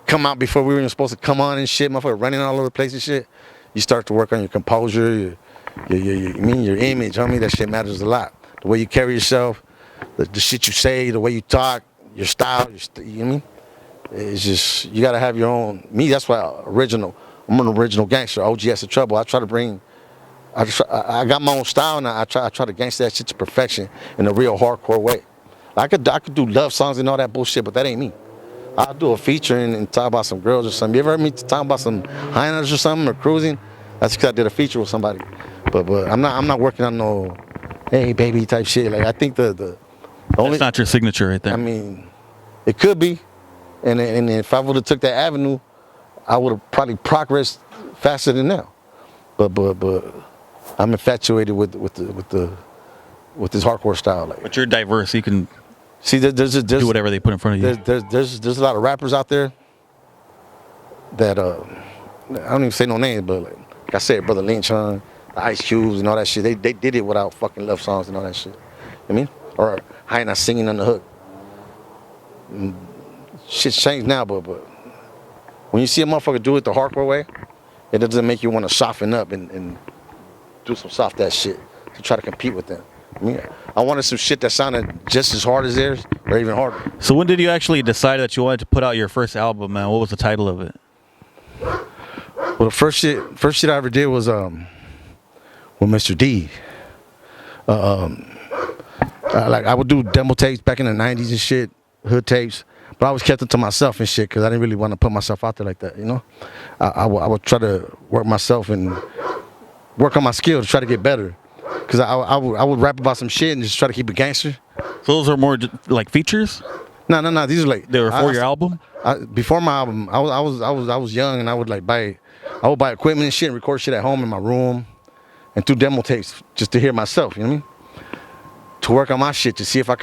Come out before we were even supposed to come on and shit. Motherfucker running all over the place and shit. You start to work on your composure, your image. Homie, that shit matters a lot. The way you carry yourself, the shit you say, the way you talk, your style. You know what I mean? It's just you gotta have your own. Me, that's why I'm an original gangster. OG ESE Trouble. I try to bring. I got my own style now. I try to gangster that shit to perfection in a real hardcore way. I could do love songs and all that bullshit, but that ain't me. I'll do a feature and talk about some girls or something. You ever heard me talk about some hyenas or something or cruising? That's because I did a feature with somebody. But I'm not working on no hey baby type shit. Like I think the only. That's not your signature right there. I mean, it could be, and if I would have took that avenue, I would have probably progressed faster than now. But I'm infatuated with this hardcore style. Like, but you're diverse. You can see there's do whatever they put in front of you. There's a lot of rappers out there that I don't even say no names, but like I said, Brother Lynch, the Ice Cubes and all that shit. They did it without fucking love songs and all that shit. You know what I mean? Or high not singing on the hook. Shit's changed now, but when you see a motherfucker do it the hardcore way, it doesn't make you want to soften up and do some soft ass shit to try to compete with them. I mean, I wanted some shit that sounded just as hard as theirs or even harder. So when did you actually decide that you wanted to put out your first album, man? What was the title of it? Well, the first shit I ever did was with Mr. D. Like I would do demo tapes back in the 90s and shit, hood tapes, but I always kept it to myself and shit because I didn't really want to put myself out there like that, you know? I would try to work myself and work on my skills to try to get better because I would rap about some shit and just try to keep it gangster. So those are more like features? No. These are like they were for your album. Before my album, I was young and I would buy equipment and shit and record shit at home in my room and do demo tapes just to hear myself. You know what I mean? To work on my shit to see if I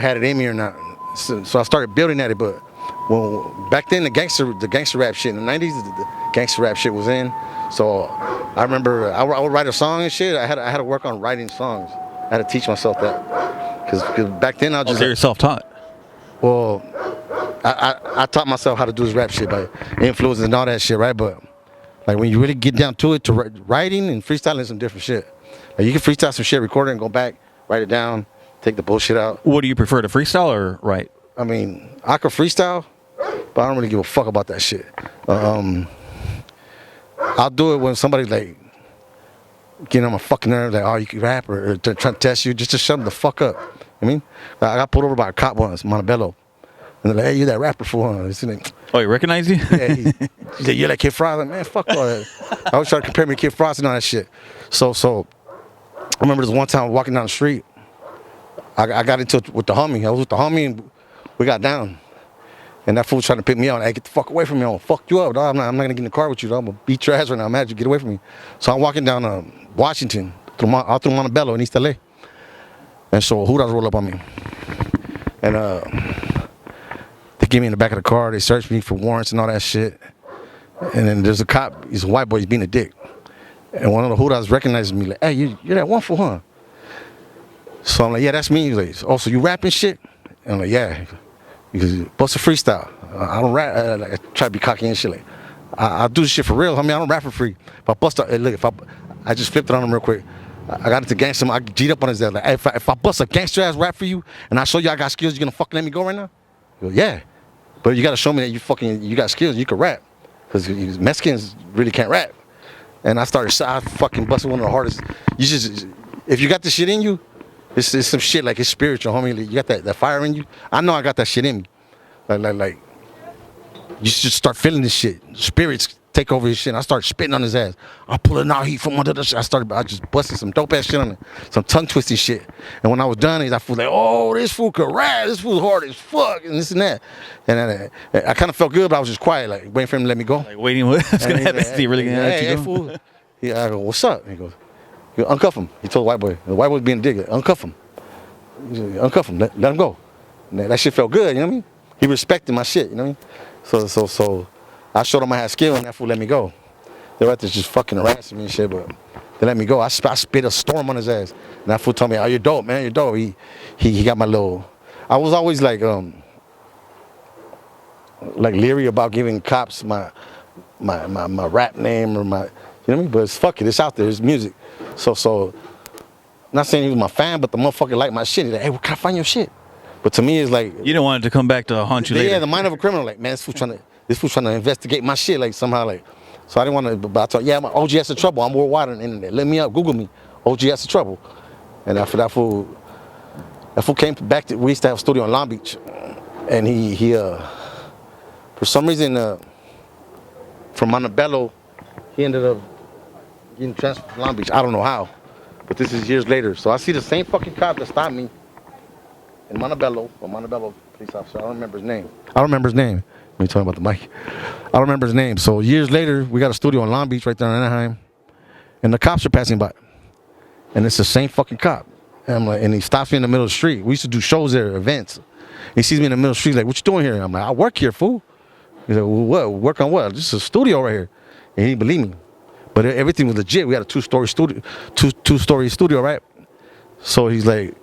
had it in me or not. So I started building at it. But back then the gangster rap shit in the 90s, the gangster rap shit was in. So I remember I would write a song and shit. I had to work on writing songs. I had to teach myself that because back then I was just. So you're self-taught. Well, I taught myself how to do this rap shit by influences and all that shit, right? But like when you really get down to it, to writing and freestyling is some different shit. Like you can freestyle some shit, record it, and go back, write it down, take the bullshit out. What do you prefer, to freestyle or write? I mean, I could freestyle, but I don't really give a fuck about that shit. I'll do it when somebody's like getting on my fucking nerves, like, oh, you can rap or trying to test you, just to shut them the fuck up. I mean, I got pulled over by a cop once, Montebello. And they're like, hey, you that rapper for one. Like, oh, he recognized you? Yeah, he said, you're that Kid Frost. I'm like, man, fuck all that. I was trying to compare me to Kid Frost and all that shit. So I remember this one time walking down the street. I got into it with the homie. I was with the homie and we got down. And that fool was trying to pick me up. Hey, get the fuck away from me. I'm gonna fuck you up, dog. I'm not gonna get in the car with you, dog. I'm gonna beat your ass right now. I'm mad you get away from me. So I'm walking down Washington, all through Montebello in East LA. And so Hooters roll up on me. And they get me in the back of the car. They search me for warrants and all that shit. And then there's a cop. He's a white boy. He's being a dick. And one of the Hooters recognizes me like, hey, you're that one for huh? So I'm like, yeah, that's me. He's like, oh, so you rapping shit? And I'm like, yeah. Because bust a freestyle. I don't rap. I try to be cocky and shit. Like, I do this shit for real. I mean, I don't rap for free. If I bust a, look, I just flipped it on him real quick. I got into gangster. I G'd up on his dad. Like, hey, if I bust a gangster ass rap for you and I show you I got skills, you gonna fucking let me go right now? He goes, yeah. But you gotta show me that you got skills, you can rap. Because Mexicans really can't rap. And I fucking busted one of the hardest. If you got this shit in you, it's some shit like it's spiritual, homie. You got that fire in you. I know I got that shit in me. Like you should start feeling this shit. Spirits take over his shit. And I started spitting on his ass. I'm pulling out heat from under the shit. I just busted some dope ass shit on it, some tongue twisting shit. And when I was done, I feel like, oh, this fool could rap. This fool's hard as fuck, and this and that. And I kind of felt good, but I was just quiet, like waiting for him to let me go. Like waiting, what's gonna happen? Is he really gonna let you go? Fool. I go, what's up? And he goes, uncuff him. He told the white boy. The white boy was being a digger. Uncuff him. Uncuff him. Let him go. And that shit felt good. You know what I mean? He respected my shit. You know what I mean? So I showed him I had skill, and that fool let me go. They were out there just fucking harassing me and shit, but they let me go. I spit a storm on his ass, and that fool told me, "Oh, you're dope, man. You're dope." He got my little. I was always like leery about giving cops my rap name or my, you know what I mean? But it's fuck it. It's out there. It's music. So not saying he was my fan, but the motherfucker liked my shit. He's like, hey, where can I find your shit? But to me, it's like You didn't want it to come back to haunt you later. Yeah, the mind of a criminal. Like, man, this fool's trying to investigate my shit. Like somehow, like, so I didn't want to. But I thought, yeah, my OGS of trouble. I'm worldwide on the internet. Look me up. Google me. OGS of trouble. And after that fool came back. We used to have a studio in Long Beach, and he for some reason from Montebello, he ended up getting transferred to Long Beach. I don't know how, but this is years later. So I see the same fucking cop that stopped me in Montebello, police officer. I don't remember his name. Let me talk about the mic. I don't remember his name. So years later, we got a studio in Long Beach right there in Anaheim, and the cops are passing by, and it's the same fucking cop. And I'm like, and he stops me in the middle of the street. We used to do shows there, events. He sees me in the middle of the street, like, what you doing here? I'm like, I work here, fool. He's like, well, what? Work on what? This is a studio right here. And he didn't believe me. But everything was legit. We had a two-story studio, right? So he's like,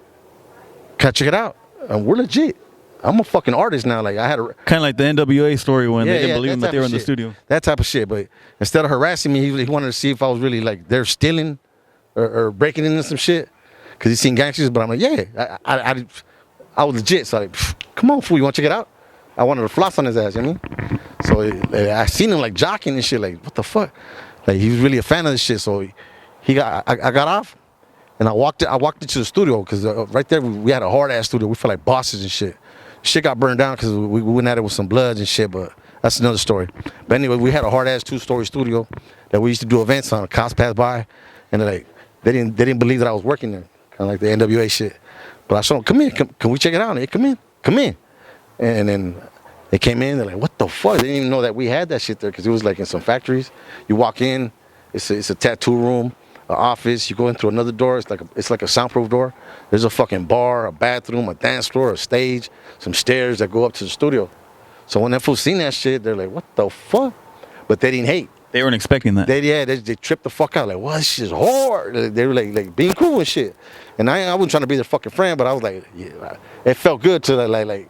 can I check it out? And we're legit. I'm a fucking artist now. Like, I had a kind of like the NWA story when they didn't believe him that they were in the studio. That type of shit. But instead of harassing me, he wanted to see if I was really like they're stealing or breaking into some shit. Cause he's seen gangsters. But I'm like, yeah, I was legit. So like, come on, fool, you want to check it out? I wanted to floss on his ass, you know what I mean? So I seen him like jocking and shit, like, what the fuck? Like, he was really a fan of this shit. So I got off, and I walked into the studio, because right there we had a hard ass studio. We felt like bosses and shit. Shit got burned down because we went at it with some bloods and shit, but that's another story. But anyway, we had a hard ass 2-story studio that we used to do events on. Cops passed by, and they didn't believe that I was working there, kind of like the NWA shit. But I showed them, come in, can we check it out? And they come in. And then they came in, they're like, what the fuck? They didn't even know that we had that shit there, because it was like in some factories. You walk in, it's a tattoo room, an office. You go in through another door, it's like a soundproof door. There's a fucking bar, a bathroom, a dance floor, a stage, some stairs that go up to the studio. So when that fool seen that shit, they're like, what the fuck? But they didn't hate. They weren't expecting that. They tripped the fuck out. Like, what? This shit's hard. They were like being cool and shit. And I wasn't trying to be their fucking friend, but I was like, yeah, it felt good to like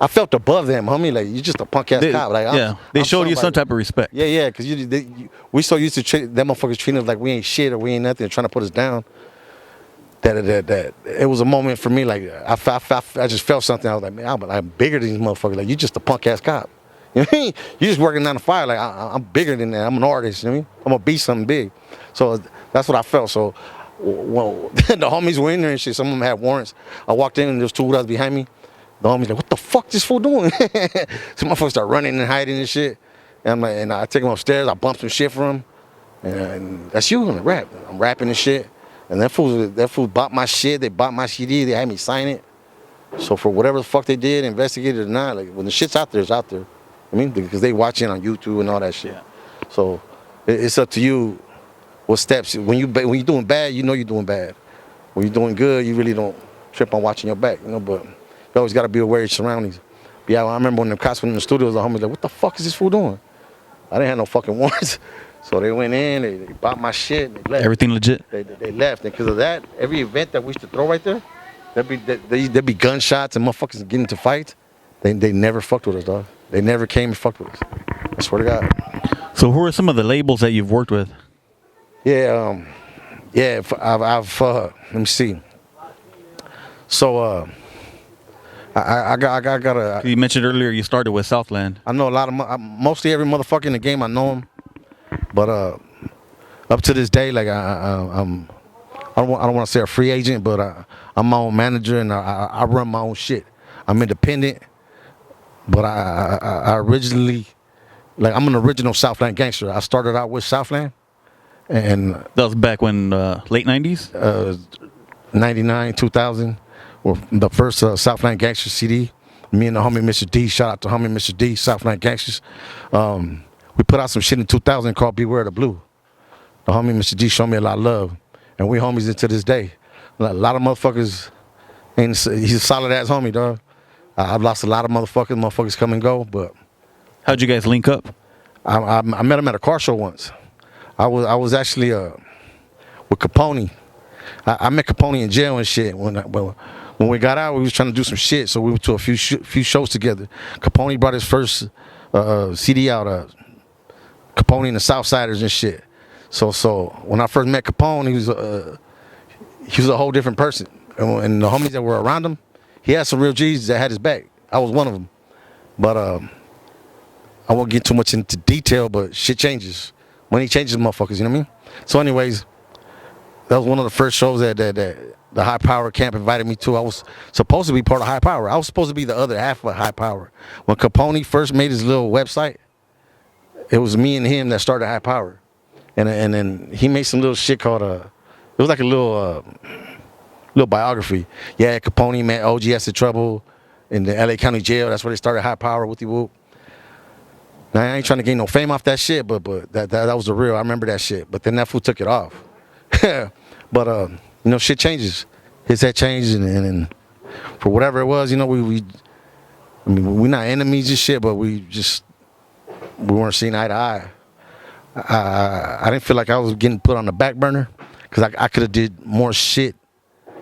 I felt above them, homie. Like, you're just a punk ass cop. Like, they showed you some type of respect. Yeah, because we so used to treat them motherfuckers treating us like we ain't shit or we ain't nothing, trying to put us down. That it was a moment for me. Like, I just felt something. I was like, man, I'm bigger than these motherfuckers. Like, you just a punk ass cop. You know what I mean? You just working 9 to 5. Like, I'm bigger than that. I'm an artist. You know what I mean? I'm gonna be something big. So that's what I felt. So well, the homies were in there and shit. Some of them had warrants. I walked in and there was 2 guys behind me. The homies like, what the fuck this fool doing? So motherfuckers start running and hiding and shit. And I'm like, and I take him upstairs. I bump some shit for him. And that's you in the rap. I'm rapping and shit. And that fool bought my shit. They bought my CD. They had me sign it. So for whatever the fuck they did, investigated or not, like, when the shit's out there, it's out there. I mean, because they watch it on YouTube and all that shit. Yeah. So it's up to you what steps. When you're doing bad, you know you're doing bad. When you're doing good, you really don't trip on watching your back, you know. But you always got to be aware of your surroundings. But yeah, I remember when the cops went in the studio, the homies like, what the fuck is this fool doing? I didn't have no fucking warrants. So they went in, they bought my shit, and they left. Everything legit? They left. And because of that, every event that we used to throw right there, there'd be gunshots and motherfuckers getting into fights. They never fucked with us, dog. They never came and fucked with us. I swear to God. So who are some of the labels that you've worked with? Yeah, I've let me see. So I got a. You mentioned earlier you started with Southland. I know a lot of mostly every motherfucker in the game. I know him, but up to this day, like I don't want to say a free agent, but I'm my own manager and I run my own shit. I'm independent, but I originally like I'm an original Southland gangster. I started out with Southland, and That was back when late '90s. 99, 2000, or the first Southland Gangster CD. Me and the homie Mr. D, shout out to homie Mr. D, Southland Gangsters. We put out some shit in 2000 called Beware the Blue. The homie Mr. D showed me a lot of love, and we homies to this day. A lot of motherfuckers, he's a solid ass homie, dog. I've lost a lot of motherfuckers come and go, but How'd you guys link up? I met him at a car show once. I was actually with Capone. I met Capone in jail and shit. When we got out, we was trying to do some shit, so we went to a few shows together. Capone brought his first CD out, Capone and the Southsiders and shit. So when I first met Capone, he was a whole different person. And the homies that were around him, he had some real G's that had his back. I was one of them. But I won't get too much into detail, but shit changes. Money changes motherfuckers, you know what I mean? So anyways, that was one of the first shows that the High Power camp invited me to. I was supposed to be part of High Power. I was supposed to be the other half of High Power. When Capone first made his little website, it was me and him that started High Power. And then he made some little shit called it was like a little biography. Yeah, Capone met OG ESE Trouble in the LA County Jail. That's where they started High Power, whoopty whoop. Now, I ain't trying to gain no fame off that shit, but that was the real. I remember that shit. But then that fool took it off. But shit changes. His head changed, and for whatever it was, we're not enemies and shit, but we weren't seeing eye to eye. I didn't feel like I was getting put on the back burner because I could have did more shit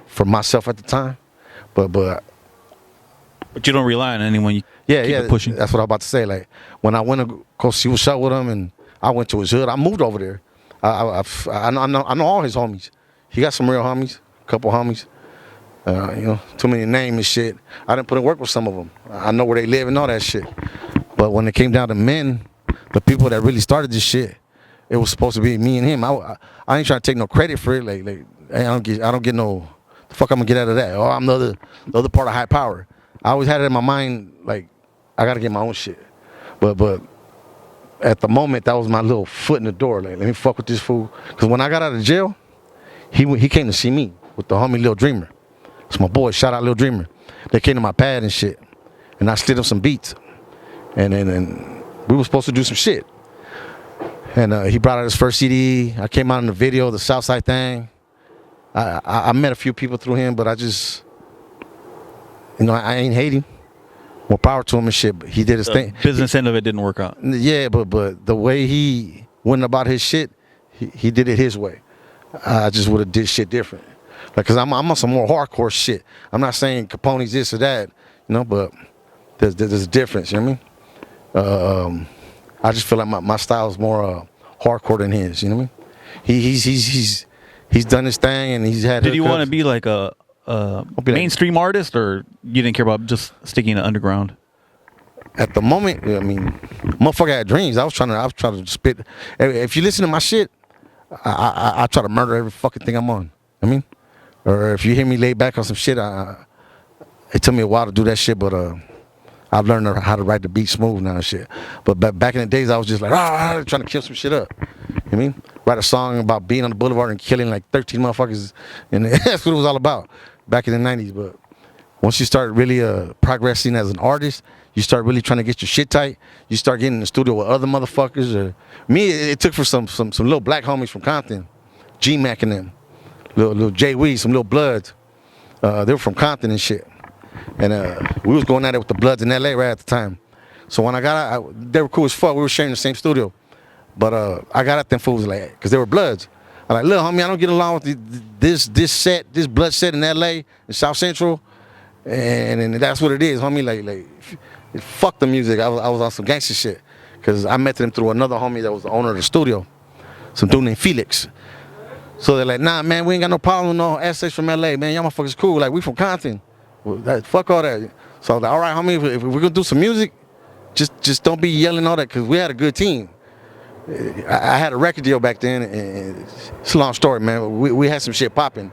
for myself at the time, but you don't rely on anyone. You keep it pushing. That's what I was about to say. Like when I went to go see what's up with him, and I went to his hood, I moved over there. I know all his homies. He got some real homies, a couple homies. Too many names and shit. I didn't put in work with some of them. I know where they live and all that shit. But when it came down to men, the people that really started this shit, it was supposed to be me and him. I ain't trying to take no credit for it. Like I don't get no. The fuck I'm gonna get out of that? Oh, I'm the other part of High Power. I always had it in my mind like I gotta get my own shit. But at the moment, that was my little foot in the door. Like, let me fuck with this fool. Because when I got out of jail, he came to see me with the homie Lil Dreamer. It's my boy, shout out Lil Dreamer. They came to my pad and shit. And I slid him some beats. And we were supposed to do some shit. And he brought out his first CD. I came out in the video, the Southside thing. I met a few people through him, but I just, I ain't hating. More power to him and shit, but he did his thing. Business end of it didn't work out. Yeah, but the way he went about his shit, he did it his way. I just would have did shit different. Like, cause I'm on some more hardcore shit. I'm not saying Capone's this or that, but there's a difference. You know what I mean? I just feel like my style is more hardcore than his. You know what I mean? He's done his thing and he's had. Did you want to be like a mainstream artist, or you didn't care about just sticking to underground? At the moment, motherfucker had dreams. I was trying to spit. If you listen to my shit, I try to murder every fucking thing I'm on. Or if you hear me lay back on some shit, it took me a while to do that shit, but I've learned how to write the beat smooth now and shit. But back in the days, I was just like, trying to kill some shit up. You know what I mean? Write a song about being on the boulevard and killing like 13 motherfuckers, and that's what it was all about back in the 90s. But once you start really progressing as an artist, you start really trying to get your shit tight. You start getting in the studio with other motherfuckers. Or me, it took for some little black homies from Compton, G-Mac and them, little J-Wee, some little Bloods. They were from Compton and shit. And we was going at it with the Bloods in L.A. right at the time. So when I got out, they were cool as fuck. We were sharing the same studio. But I got at them fools like, because they were Bloods. I'm like, look, homie, I don't get along with this Blood set in L.A., in South Central. And that's what it is, homie. Like fuck the music. I was on some gangster shit. Because I met them through another homie that was the owner of the studio. Some dude named Felix. So they're like, nah, man, we ain't got no problem with no essays from L.A., man. Y'all motherfuckers cool. Like, we from Compton. Fuck all that. So I was like, all right, homie, if we're going to do some music, just don't be yelling all that, because we had a good team. I had a record deal back then, and it's a long story, man. We had some shit popping.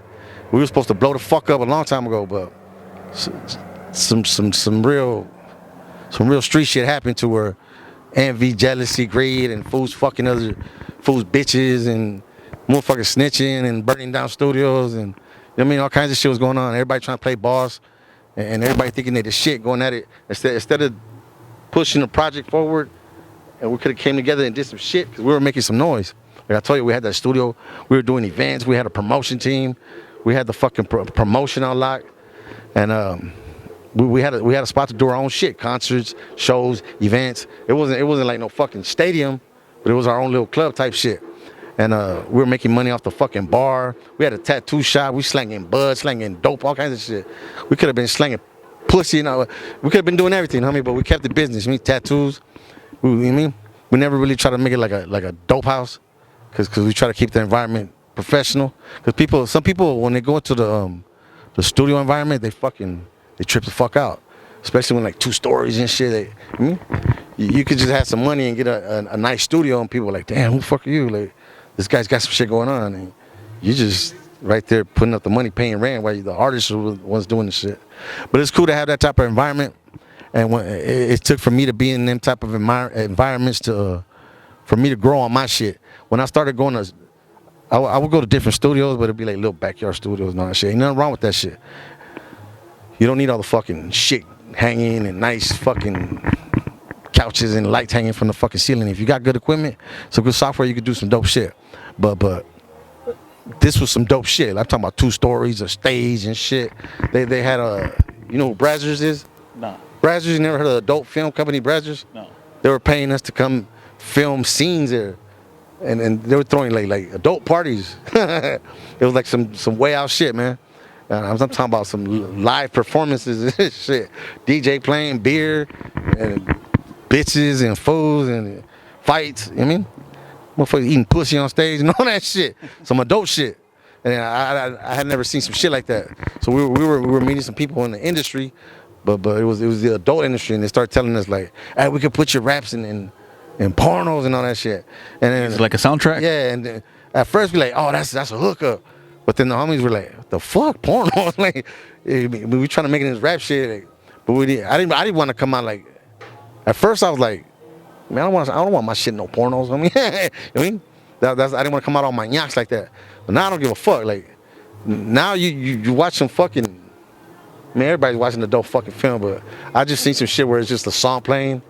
We were supposed to blow the fuck up a long time ago, but some real street shit happened to where envy, jealousy, greed, and fools fucking other fools bitches and motherfuckers snitching and burning down studios and I mean all kinds of shit was going on. Everybody trying to play boss and everybody thinking they the shit going at it. Instead of pushing the project forward and we could have came together and did some shit because we were making some noise. Like I told you, we had that studio, we were doing events, we had a promotion team, we had the fucking promotion on lock, and we had a spot to do our own shit, concerts, shows, events. It wasn't like no fucking stadium, but it was our own little club type shit. And we were making money off the fucking bar. We had a tattoo shop. We slanging bud, slanging dope, all kinds of shit. We could have been slanging pussy, you know. We could have been doing everything, homie. But we kept the business. I mean, tattoos. You know what I mean? We never really try to make it like a dope house, cause we try to keep the environment professional. Cause some people when they go into the studio environment, they trip the fuck out. Especially when like 2 stories and shit. You could just have some money and get a nice studio, and people are like, damn, who the fuck are you? Like, this guy's got some shit going on, and you just right there putting up the money, paying rent, while the artists were the ones doing the shit. But it's cool to have that type of environment, and when it took for me to be in them type of environments for me to grow on my shit. When I started going to, I would go to different studios, but it'd be like little backyard studios and all that shit. Ain't nothing wrong with that shit. You don't need all the fucking shit hanging and nice fucking couches and lights hanging from the fucking ceiling. If you got good equipment, some good software, you could do some dope shit. But this was some dope shit. I'm talking about 2 stories, a stage and shit. They had you know who Brazzers is? No. Brazzers, you never heard of the dope film company Brazzers? No. They were paying us to come film scenes there. And they were throwing like adult parties. It was like some way out shit, man. I'm talking about some live performances and shit. DJ playing beer and bitches and fools and fights. You know what I mean? Motherfuckers eating pussy on stage and all that shit. Some adult shit. And I had never seen some shit like that. So we were meeting some people in the industry, but it was the adult industry, and they started telling us like, hey, we could put your raps in pornos and all that shit. And then It's like a soundtrack? yeah, and then at first we like, oh, that's a hookup. But then the homies were like, what the fuck, porno? Like, we trying to make it in this rap shit. Like, but I didn't want to come out like. At first I was like, man, I don't want my shit in no pornos. I mean, you know what I mean, I didn't want to come out on my nyaks like that. But now I don't give a fuck. Like, now you watch some fucking. Man, everybody's watching the dope fucking film, but I just seen some shit where it's just a song playing,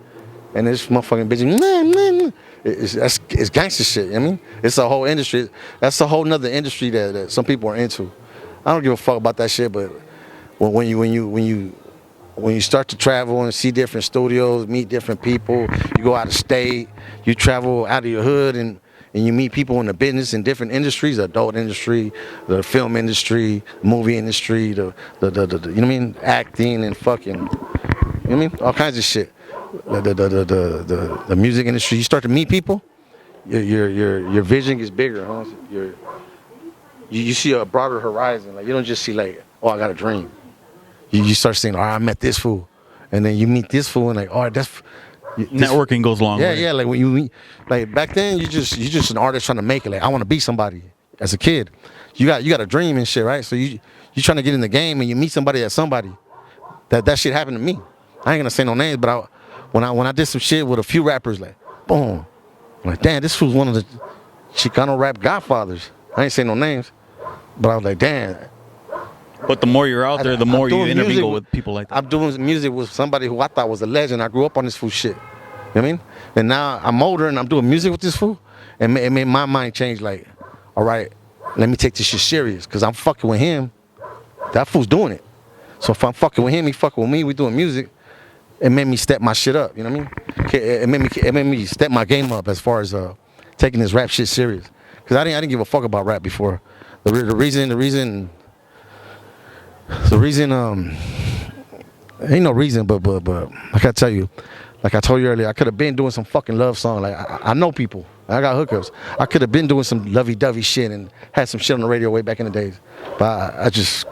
and this motherfucking bitch. It's gangster shit. You know what I mean, it's a whole industry. That's a whole nother industry that some people are into. I don't give a fuck about that shit, but when you start to travel and see different studios, meet different people, you go out of state, you travel out of your hood, and you meet people in the business in different industries, the adult industry, the film industry, movie industry, the you know what I mean, acting and fucking, you know what I mean, all kinds of shit. The music industry, you start to meet people, your vision gets bigger, huh? You see a broader horizon. Like, you don't just see like, oh, I got a dream. You start saying, all right, I met this fool, and then you meet this fool, and like, all right, Networking goes along. Yeah. Like when you meet, like back then, you just an artist trying to make it. Like, I want to be somebody. As a kid, you got a dream and shit, right? So you trying to get in the game, and you meet somebody that's somebody. That shit happened to me. I ain't gonna say no names, but when I did some shit with a few rappers, like, boom, I'm like, damn, this fool's one of the Chicano rap godfathers. I ain't say no names, but I was like, damn. But the more you're out there, the more you intermingle with people like that. I'm doing music with somebody who I thought was a legend. I grew up on this fool shit. You know what I mean? And now I'm older and I'm doing music with this fool. And it made my mind change like, all right, let me take this shit serious. Because I'm fucking with him. That fool's doing it. So if I'm fucking with him, he fucking with me, we doing music. It made me step my shit up. You know what I mean? It made me step my game up as far as taking this rap shit serious. Because I didn't give a fuck about rap before. The reason, ain't no reason, but like I tell you, like I told you earlier, I could have been doing some fucking love song. Like I know people, I got hookups. I could have been doing some lovey-dovey shit and had some shit on the radio way back in the days. But I just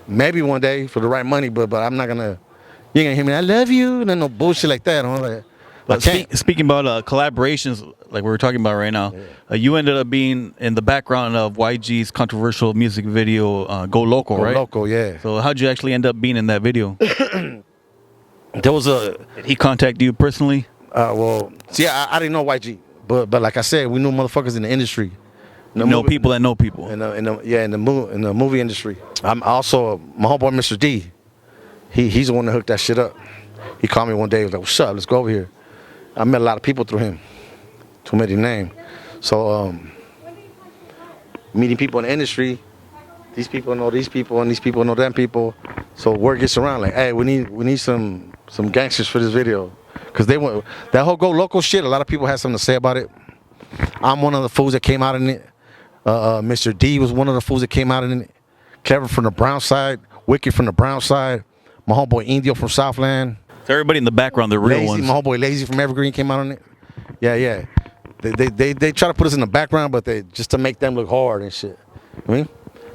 maybe one day for the right money, but I'm not gonna. You ain't gonna hear me. I love you, and then no bullshit like that. But speaking about collaborations, like we were talking about right now, you ended up being in the background of YG's controversial music video, Go Loco, right? Go Loco, yeah. So how'd you actually end up being in that video? There was Did he contact you personally? Well, see, I didn't know YG, but like I said, we knew motherfuckers in the industry. People that know people. In the movie industry. I'm also my homeboy Mr. D. He's the one that hooked that shit up. He called me one day. He was like, "What's up? Let's go over here." I met a lot of people through him. Too many names. So meeting people in the industry. These people know these people, and these people know them people. So word gets around like, "Hey, we need some gangsters for this video," because they want that whole go local shit. A lot of people had something to say about it. I'm one of the fools that came out in it. Mr. D was one of the fools that came out in it. Kevin from the Brown side, Wicked from the Brown side, my homeboy Indio from Southland. So everybody in the background, the real ones. My homeboy Lazy from Evergreen came out on it. Yeah. They try to put us in the background, but they just to make them look hard and shit. I mean,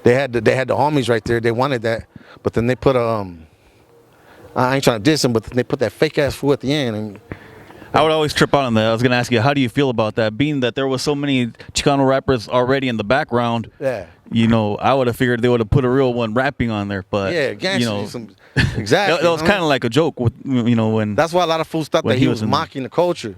they had the homies right there. They wanted that, but then they put I ain't trying to diss them, but they put that fake ass fool at the end. And I would always trip out on that. I was gonna ask you, how do you feel about that? Being that there was so many Chicano rappers already in the background. Yeah. You know, I would have figured they would have put a real one rapping on there, but yeah, gangster, exactly. that was kind of like a joke with when. That's why a lot of fools thought that he was mocking the culture.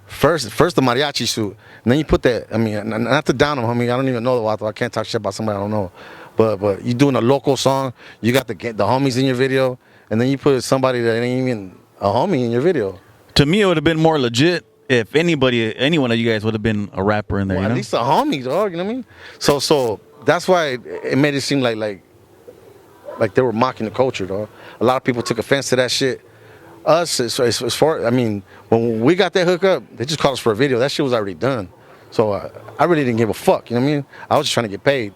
First the mariachi suit, and then you put that. I mean, not to down him, homie. I don't even know the author. I can't talk shit about somebody I don't know. But you doing a local song, you got the homies in your video, and then you put somebody that ain't even a homie in your video. To me, it would have been more legit if any one of you guys would have been a rapper in there. Well, at least a homie, dog. You know what I mean? So that's why it made it seem like they were mocking the culture, dog. A lot of people took offense to that shit. Us, as far, I mean, when we got that hookup, they just called us for a video. That shit was already done. So I really didn't give a fuck. You know what I mean? I was just trying to get paid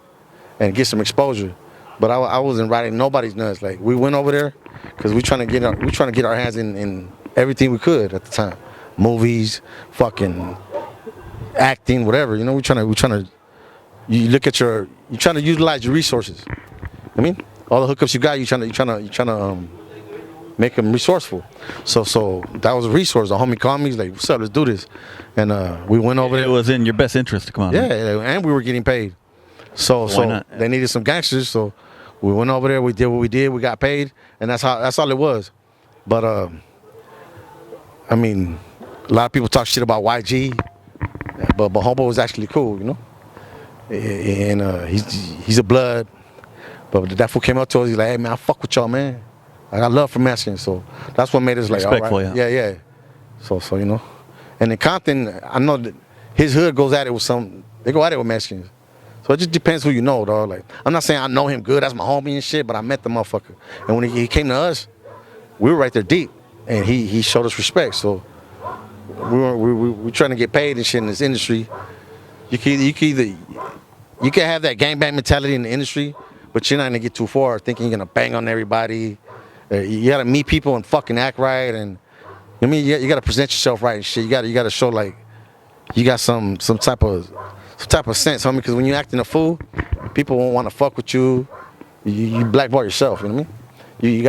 and get some exposure. But I wasn't riding nobody's nuts. Like, we went over there because we trying to get our hands in everything we could at the time. Movies, fucking acting, whatever. You know, we're trying to. You're trying to utilize your resources. I mean, all the hookups you got, you're trying to make them resourceful. So that was a resource. The homie called me, he's like, "What's up? Let's do this." And we went over there. It was in your best interest to come on. Yeah, and we were getting paid. So they needed some gangsters. So we went over there. We did what we did. We got paid, and that's all it was. But I mean, a lot of people talk shit about YG, but homeboy was actually cool, you know. And he's a blood. But that fool came up to us. He's like, "Hey man, I fuck with y'all, man. I got love for Mexicans." So that's what made us like, respectful, all right. Yeah. So you know, and in Compton, I know that his hood goes at it with they go at it with Mexicans. So it just depends who you know, dog. Like, I'm not saying I know him good, that's my homie and shit, but I met the motherfucker. And when he came to us, we were right there deep, and he showed us respect. So we trying to get paid and shit in this industry. You can have that gangbang mentality in the industry, but you're not gonna get too far thinking you're gonna bang on everybody. You gotta meet people and fucking act right, and I mean, you gotta present yourself right and shit. You gotta show like you got some type of sense, homie. Because when you acting a fool, people won't want to fuck with you. You blackball yourself. You know what I mean? You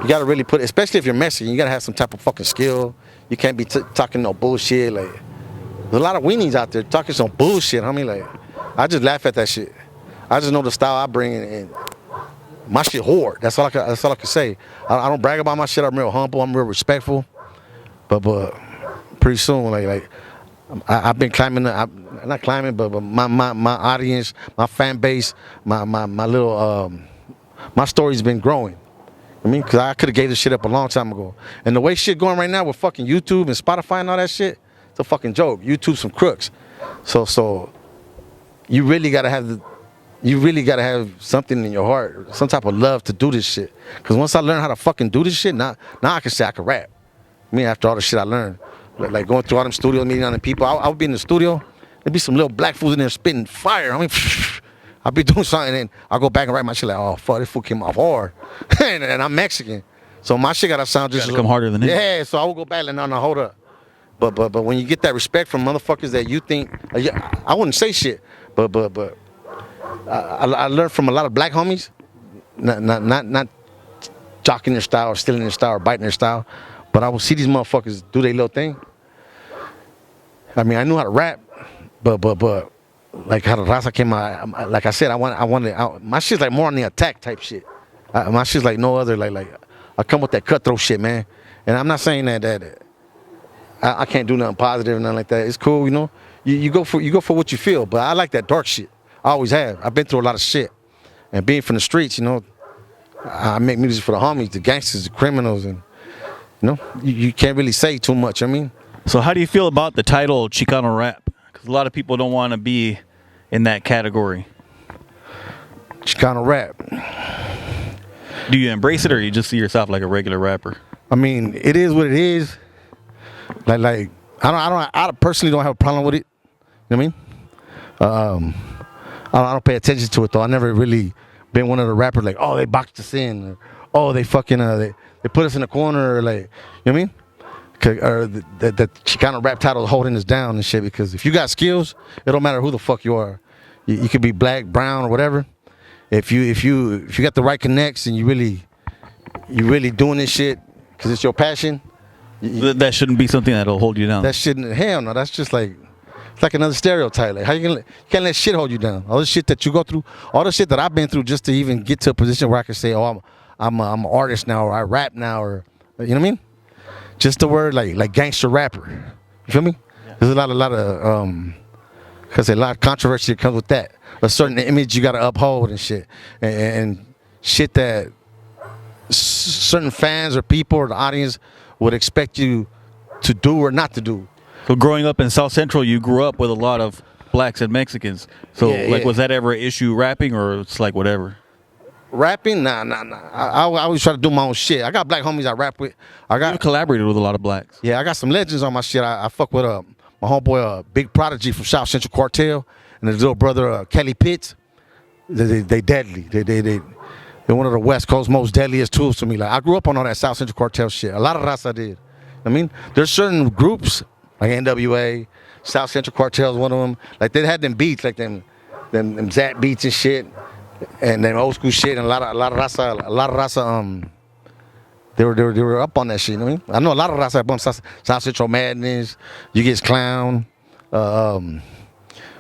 gotta really put, especially if you're Mexican, you gotta have some type of fucking skill. You can't be talking no bullshit. Like, there's a lot of weenies out there talking some bullshit, homie. Like, I just laugh at that shit. I just know the style I bring, and my shit hard. That's all I can say. I don't brag about my shit. I'm real humble. I'm real respectful. But pretty soon, like I've been climbing. Not climbing, but my audience, my fan base, my little my story's been growing. I mean, because I could have gave this shit up a long time ago. And the way shit going right now with fucking YouTube and Spotify and all that shit, it's a fucking joke. YouTube's some crooks. So you really gotta have something in your heart, some type of love to do this shit. Because once I learned how to fucking do this shit, now I can say I can rap. I mean, after all the shit I learned, like going through all them studios, meeting other people, I would be in the studio, there'd be some little black fools in there spitting fire. I mean, I'll be doing something, and I'll go back and write my shit like, "Oh fuck, this fool came off hard," and I'm Mexican, so my shit gotta sound just come harder than him. Yeah, so I will go back like, no, hold up. But when you get that respect from motherfuckers that you think, I wouldn't say shit, but I learned from a lot of black homies, not jocking their style or stealing their style or biting their style, but I would see these motherfuckers do their little thing. I mean, I knew how to rap, but like how the raza came out, like I said, I wanted my shit's like more on the attack type shit. My shit's like no other, like I come with that cutthroat shit, man. And I'm not saying that I can't do nothing positive and nothing like that. It's cool, you know. You go for what you feel. But I like that dark shit. I always have. I've been through a lot of shit, and being from the streets, you know, I make music for the homies, the gangsters, the criminals, and you know, you can't really say too much. I mean, So how do you feel about the title Chicano Rap? Because a lot of people don't want to be in that category. Chicano Rap. Do you embrace it, or you just see yourself like a regular rapper? I mean, it is what it is. Like I personally don't have a problem with it. You know what I mean? I don't pay attention to it though. I never really been one of the rappers like, oh, they boxed us in, or oh, they fucking they put us in a corner, or like, you know what I mean? Or that Chicano Rap title is holding us down and shit. Because if you got skills, it don't matter who the fuck you are. You could be black, brown, or whatever. If you got the right connects and you really doing this shit because it's your passion. That shouldn't be something that'll hold you down. That shouldn't. Hell no. That's just like, it's like another stereotype. Like, how you can't let shit hold you down. All the shit that you go through, all the shit that I've been through just to even get to a position where I can say, oh, I'm an artist now, or I rap now, or you know what I mean? Just the word like gangster rapper. You feel me? Yeah. There's a lot of cause a lot of controversy that comes with that. A certain image you gotta uphold and shit, and shit that certain fans or people or the audience would expect you to do or not to do. So growing up in South Central, you grew up with a lot of blacks and Mexicans. So was that ever an issue rapping, or it's like whatever? Rapping? Nah. I always try to do my own shit. I got black homies I rap with. You've collaborated with a lot of blacks. Yeah, I got some legends on my shit. I fuck with my homeboy Big Prodigy from South Central Cartel, and his little brother Kelly Pitts. They deadly. They're one of the West Coast most deadliest tools to me. Like, I grew up on all that South Central Cartel shit. A lot of raza did. I mean, there's certain groups like NWA, South Central Cartel is one of them. Like, they had them beats, like them Zap beats and shit, and them old school shit, and a lot of raza. They were up on that shit. You know what I mean? I know a lot of raza up on South Central Madness. You Get Clown,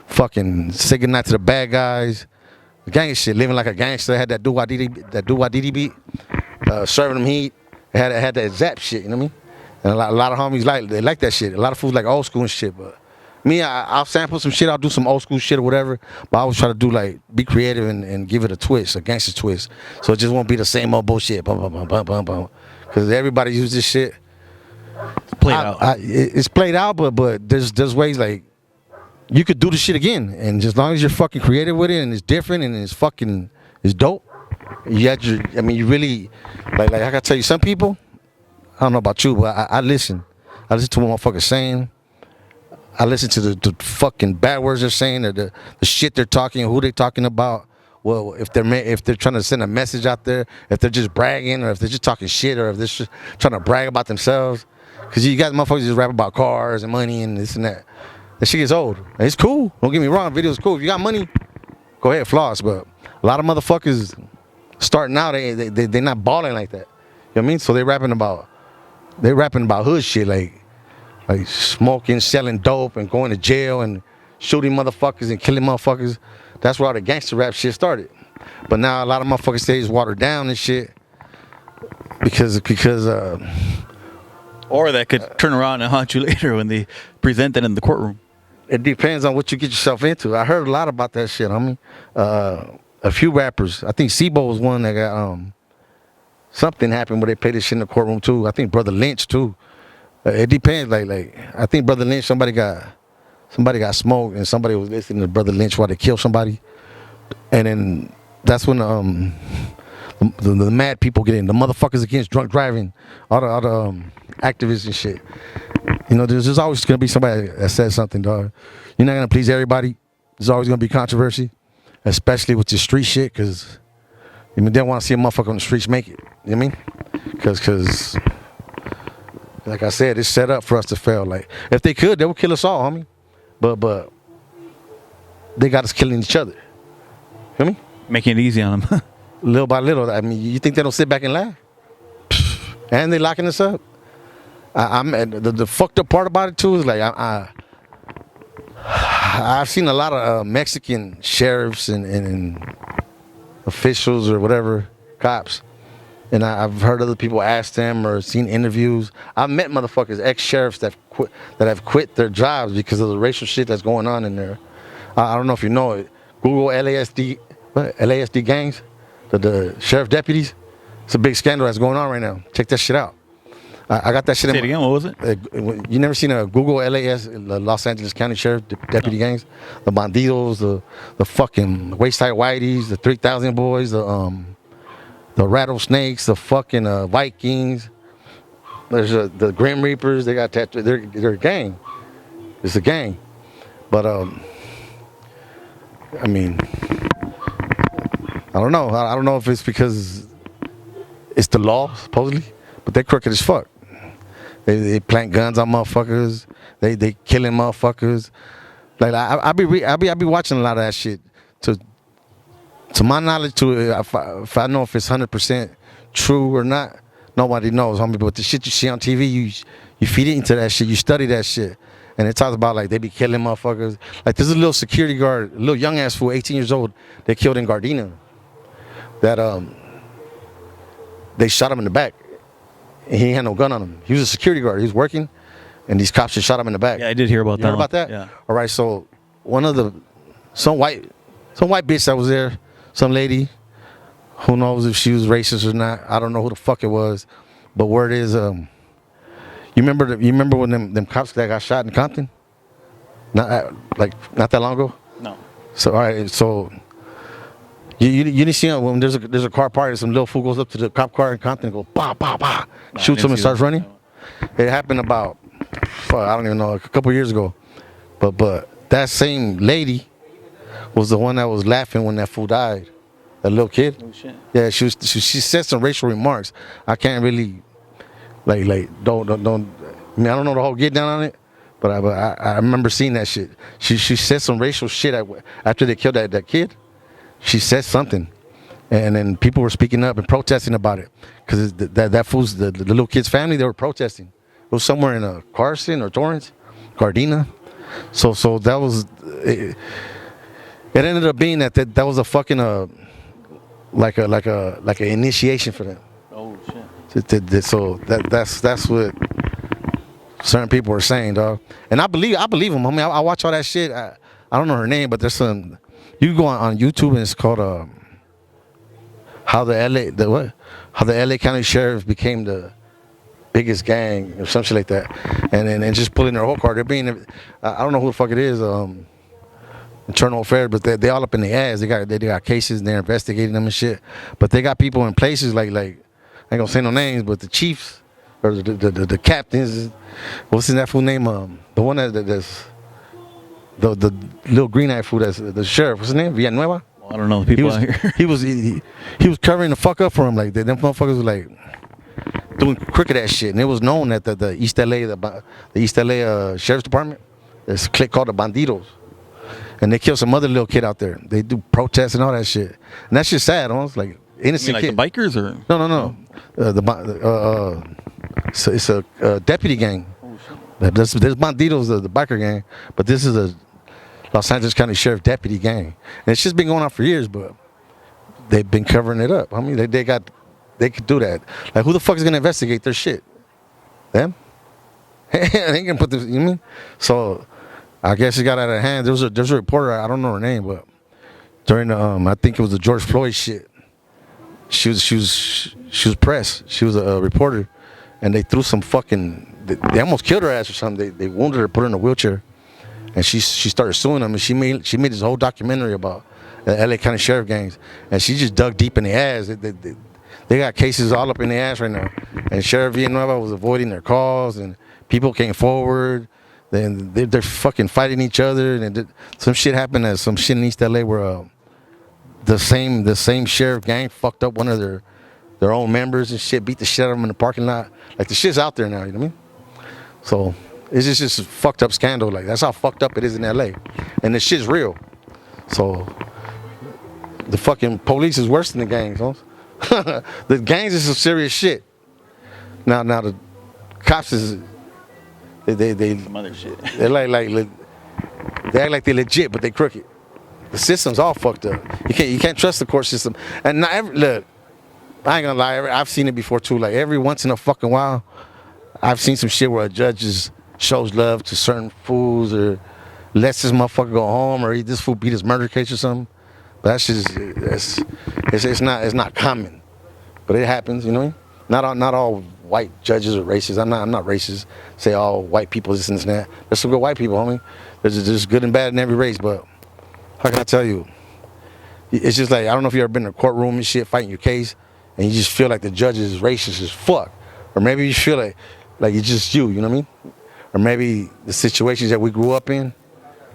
fucking Say Goodnight to the Bad Guys. The gang shit, living like a gangster. Had that do-wah-dee-dee beat, serving them heat. Had that Zap shit, you know what I mean? And a lot of homies like that shit. A lot of fools like old school and shit. But me, I'll sample some shit. I'll do some old school shit or whatever. But I always try to do be creative and give it a twist, a gangster twist. So it just won't be the same old bullshit. Because everybody uses this shit. It's played out. It's played out, but there's ways like you could do the shit again, and as long as you're fucking creative with it and it's different and it's dope. You really like I gotta tell you, some people, I don't know about you, but I listen. I listen to what motherfuckers saying. I listen to the fucking bad words they're saying, or the shit they're talking, who they talking about. Well, if they're trying to send a message out there, if they're just bragging, or if they're just talking shit, or if they're just trying to brag about themselves. Because you got motherfuckers just rap about cars and money and this and that. That shit gets old. It's cool. Don't get me wrong. Video's cool. If you got money, go ahead, floss. But a lot of motherfuckers starting out, they not balling like that. You know what I mean? So they rapping about hood shit, like smoking, selling dope, and going to jail and shooting motherfuckers and killing motherfuckers. That's where all the gangster rap shit started. But now a lot of motherfuckers say it's watered down and shit because or that could turn around and haunt you later when they present it in the courtroom. It depends on what you get yourself into. I heard a lot about that shit. I mean, a few rappers. I think Sibo was one that got something happened where they played this shit in the courtroom too. I think Brother Lynch too. It depends. Like I think Brother Lynch, somebody got smoked and somebody was listening to Brother Lynch while they killed somebody, and then that's when the mad people get in. The motherfuckers against drunk driving, all the activists and shit. You know, there's always gonna be somebody that says something, dog. You're not gonna please everybody. There's always gonna be controversy, especially with this street shit, because they don't want to see a motherfucker on the streets make it. You know what I mean? Because like I said, it's set up for us to fail. Like, if they could, they would kill us all, homie. But they got us killing each other. Feel me? Making it easy on them. Little by little. I mean, you think they don't sit back and laugh? And they locking us up. The fucked up part about it too is like I've seen a lot of Mexican sheriffs and officials or whatever, cops, and I've heard other people ask them or seen interviews. I've met motherfuckers, ex-sheriffs that have quit their jobs because of the racial shit that's going on in there. I don't know if you know it. Google LASD gangs, the sheriff deputies. It's a big scandal that's going on right now. Check that shit out. I got that shit. Say it again. What was it? You never seen a Google the Los Angeles County Sheriff deputy gangs, the bandidos, the fucking waist-high whiteys, the 3,000 boys, the rattlesnakes, the fucking Vikings. There's the Grim Reapers. They got tattooed. They're a gang. It's a gang. But I mean, I don't know. I don't know if it's because it's the law supposedly, but they're crooked as fuck. They plant guns on motherfuckers. They killing motherfuckers. Like I be watching a lot of that shit. To my knowledge, if I know if it's 100% true or not, nobody knows, homie. But the shit you see on TV, you feed into that shit. You study that shit, and it talks about like they be killing motherfuckers. Like there's a little security guard, a little young ass fool, 18 years old, they killed in Gardena. That they shot him in the back. And he had no gun on him. He was a security guard. He was working, and these cops just shot him in the back. Yeah, I did hear about that. You heard about that? Yeah. All right. So some white bitch that was there, some lady, who knows if she was racist or not? I don't know who the fuck it was, but word is, you remember when them cops that got shot in Compton? Not that long ago. No. So all right. So. You didn't see when there's a car party, some little fool goes up to the cop car in Compton and goes, bah, bah, bah, shoots him and starts running. It happened about, I don't even know, a couple years ago. But that same lady was the one that was laughing when that fool died. That little kid. Oh shit. Yeah, she said some racial remarks. I can't really, don't. I mean, I don't know the whole get down on it, but I remember seeing that shit. She said some racial shit after they killed that kid. She said something, and then people were speaking up and protesting about it because that fool's the little kid's family. They were protesting. It was somewhere in Carson or Torrance, Gardena. So that was it. It ended up being that was a fucking like an initiation for them. Oh shit. So that's what certain people were saying, dog. And I believe them. I mean, I watch all that shit. I don't know her name, but there's some. You go on YouTube and it's called how the LA County Sheriff became the biggest gang or some shit like that, and just pulling their whole card. They're being, I don't know who the fuck it is, internal affairs, but they all up in the ass. They got cases and they're investigating them and shit. But they got people in places like I ain't gonna say no names, but the chiefs or the captains. What's that fool name? The one that's. The little green-eyed fool that's the sheriff. What's his name? Villanueva? Well, I don't know the people out here. he was covering the fuck up for him. Like them motherfuckers were like doing crooked ass shit, and it was known that the East LA Sheriff's Department, there's a clique called the Bandidos, and they killed some other little kid out there. They do protests and all that shit, and that's just sad. Almost like innocent like kid. the bikers or No. It's a deputy gang. Oh shit. There's Bandidos, the biker gang, but this is a Los Angeles County Sheriff deputy gang. And it's just been going on for years, but they've been covering it up. I mean, they could do that. Like, who the fuck is going to investigate their shit? Them? They ain't going to put this, you know what I mean? So, I guess it got out of hand. There's a reporter, I don't know her name, but during I think it was the George Floyd shit, she was pressed. She was a reporter, and they threw some fucking, they almost killed her ass or something. They wounded her, put her in a wheelchair. And she started suing them, and she made this whole documentary about the LA County Sheriff gangs, and she just dug deep in the ass. They got cases all up in the ass right now, and Sheriff Villanueva was avoiding their calls, and people came forward. Then they're fucking fighting each other, and some shit happened at some shit in East LA where the same sheriff gang fucked up one of their own members and shit, beat the shit out of them in the parking lot. Like, the shit's out there now, you know what I mean? So. It's just a fucked up scandal. Like, that's how fucked up it is in LA. And the shit's real. So the fucking police is worse than the gangs, huh? The gangs is some serious shit. Now the cops is they some other shit. They're they act like they're legit, but they crooked. The system's all fucked up. You can't trust the court system. And not look, I ain't gonna lie, I've seen it before too. Like every once in a fucking while, I've seen some shit where a judge just shows love to certain fools or lets this motherfucker go home or this fool beat his murder case or something. But that's just it's not common. But it happens, you know. Not all white judges are racist. I'm not racist. Say all white people this and that. There's some good white people, homie. There's good and bad in every race, but how can I tell you? It's just like, I don't know if you ever been in a courtroom and shit fighting your case and you just feel like the judge is racist as fuck. Or maybe you feel like it's just you know what I mean? Or maybe the situations that we grew up in,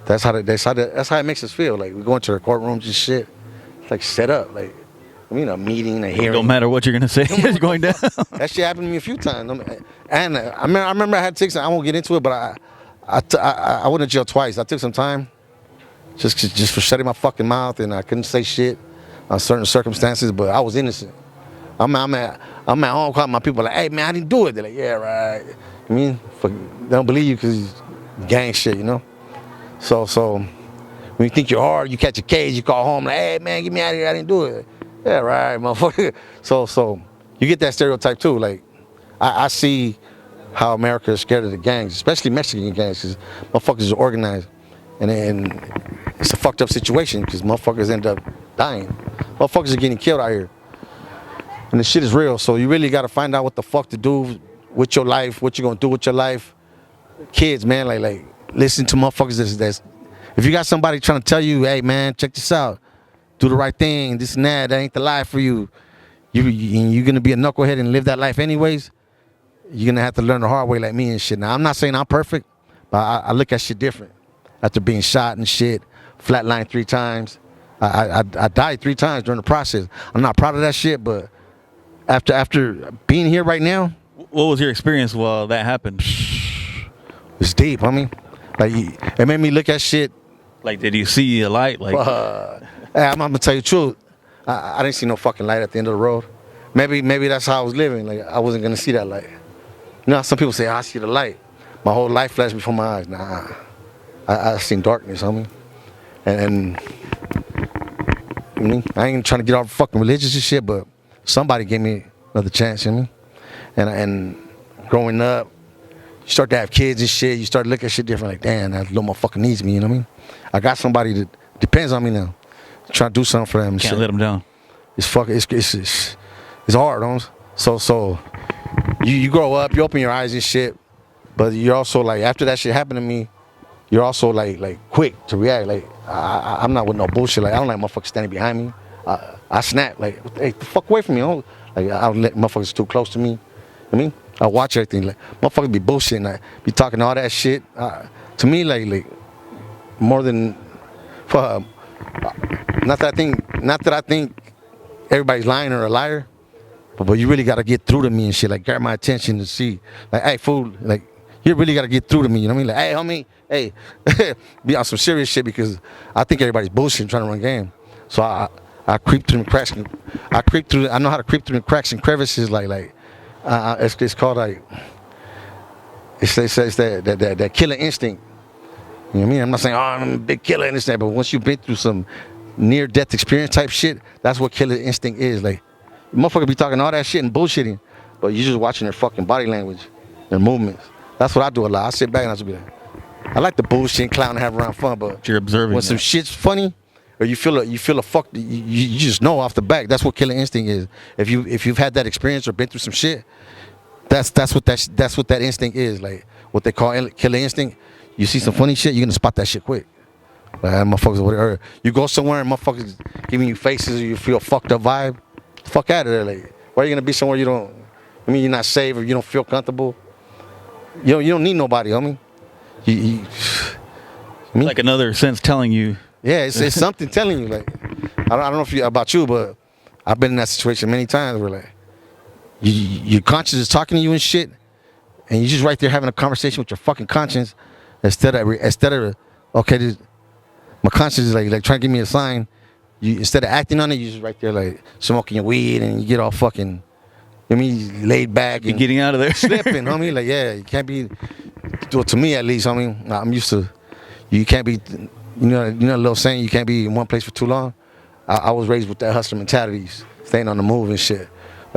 that's how it makes us feel. Like we go into the courtrooms and shit, it's like set up. Like, I mean, a meeting, a hearing. Don't matter what you're gonna say, it's going down. That shit happened to me a few times. And I remember I had to take some, I won't get into it, but I went to jail twice. I took some time just for shutting my fucking mouth, and I couldn't say shit on certain circumstances, but I was innocent. I'm at home calling my people like, hey man, I didn't do it. They're like, yeah, right. I mean, they don't believe you because gang shit, you know? So when you think you're hard, you catch a case, you call home like, hey man, get me out of here, I didn't do it. Yeah, right, motherfucker. So you get that stereotype too. Like, I see how America is scared of the gangs, especially Mexican gangs, because motherfuckers are organized. And it's a fucked up situation because motherfuckers end up dying. Motherfuckers are getting killed out here. And the shit is real, so you really gotta find out what the fuck to do with your life, what you gonna do with your life. Kids, man, like listen to motherfuckers that's if you got somebody trying to tell you, hey man, check this out, do the right thing, this and that ain't the life for you. You're gonna be a knucklehead and live that life anyways, you're gonna have to learn the hard way like me and shit. Now, I'm not saying I'm perfect, but I look at shit different. After being shot and shit, flatlined 3 times. I died 3 times during the process. I'm not proud of that shit, but after being here right now. What was your experience while that happened? It's deep, homie. Like, it made me look at shit. Like, did you see a light? Like, I'm gonna tell you the truth. I didn't see no fucking light at the end of the road. Maybe that's how I was living. Like, I wasn't gonna see that light. You know, some people say, I see the light. My whole life flashed before my eyes. Nah, I seen darkness, homie. And I ain't trying to get all fucking religious and shit, but somebody gave me another chance, you know? And growing up, you start to have kids and shit, you start to look at shit different, like, damn, that little motherfucker needs me, you know what I mean? I got somebody that depends on me now. Trying to do something for them and can't shit. let them down. It's fucking, it's hard, homes. So you grow up, you open your eyes and shit, but you're also like, after that shit happened to me, you're also like quick to react. Like, I'm not with no bullshit. Like, I don't like motherfuckers standing behind me. I snap, like, hey, the fuck away from me. Like, I don't let motherfuckers too close to me. You know what I mean? I watch everything. Like, motherfuckers be bullshitting, like, be talking all that shit. To me, like more than, not that I think everybody's lying or a liar, but you really gotta get through to me and shit. Like, grab my attention to see, like, hey, fool, like, you really gotta get through to me. You know what I mean? Like, hey, homie, hey, be on some serious shit because I think everybody's bullshitting trying to run game. So I creep through the cracks. I know how to creep through the cracks and crevices. It's called like, it's that killer instinct. You know what I mean? I'm not saying, I'm a big killer and this that, but once you've been through some near death experience type shit, that's what killer instinct is. Like, motherfucker be talking all that shit and bullshitting, but you're just watching their fucking body language, their movements. That's what I do a lot. I sit back and I just be like, I like the bullshit and clown and have around fun, but you're observing when some shit's funny, or you feel a fuck, you just know off the back. That's what killer instinct is. If you've had that experience or been through some shit, that's what that instinct is. Like, what they call killer instinct. You see some funny shit, you're gonna spot that shit quick. Like, motherfuckers, or you go somewhere and motherfuckers giving you faces, or you feel a fucked up vibe. Fuck out of there. Like, why are you gonna be somewhere you're not safe or you don't feel comfortable? You don't need nobody, homie. Like another sense telling you. Yeah, it's something telling you. Like, I don't know about you, but I've been in that situation many times where, like, your conscience is talking to you and shit, and you're just right there having a conversation with your fucking conscience instead of okay, my conscience is like trying to give me a sign. You, instead of acting on it, you're just right there like smoking your weed and you get all fucking, I mean, laid back and you're getting out of there, slipping, homie. Like, yeah, you can't be. Well, to me at least, homie, I'm used to. You can't be. You know, a little saying, you can't be in one place for too long. I was raised with that hustler mentality, staying on the move and shit.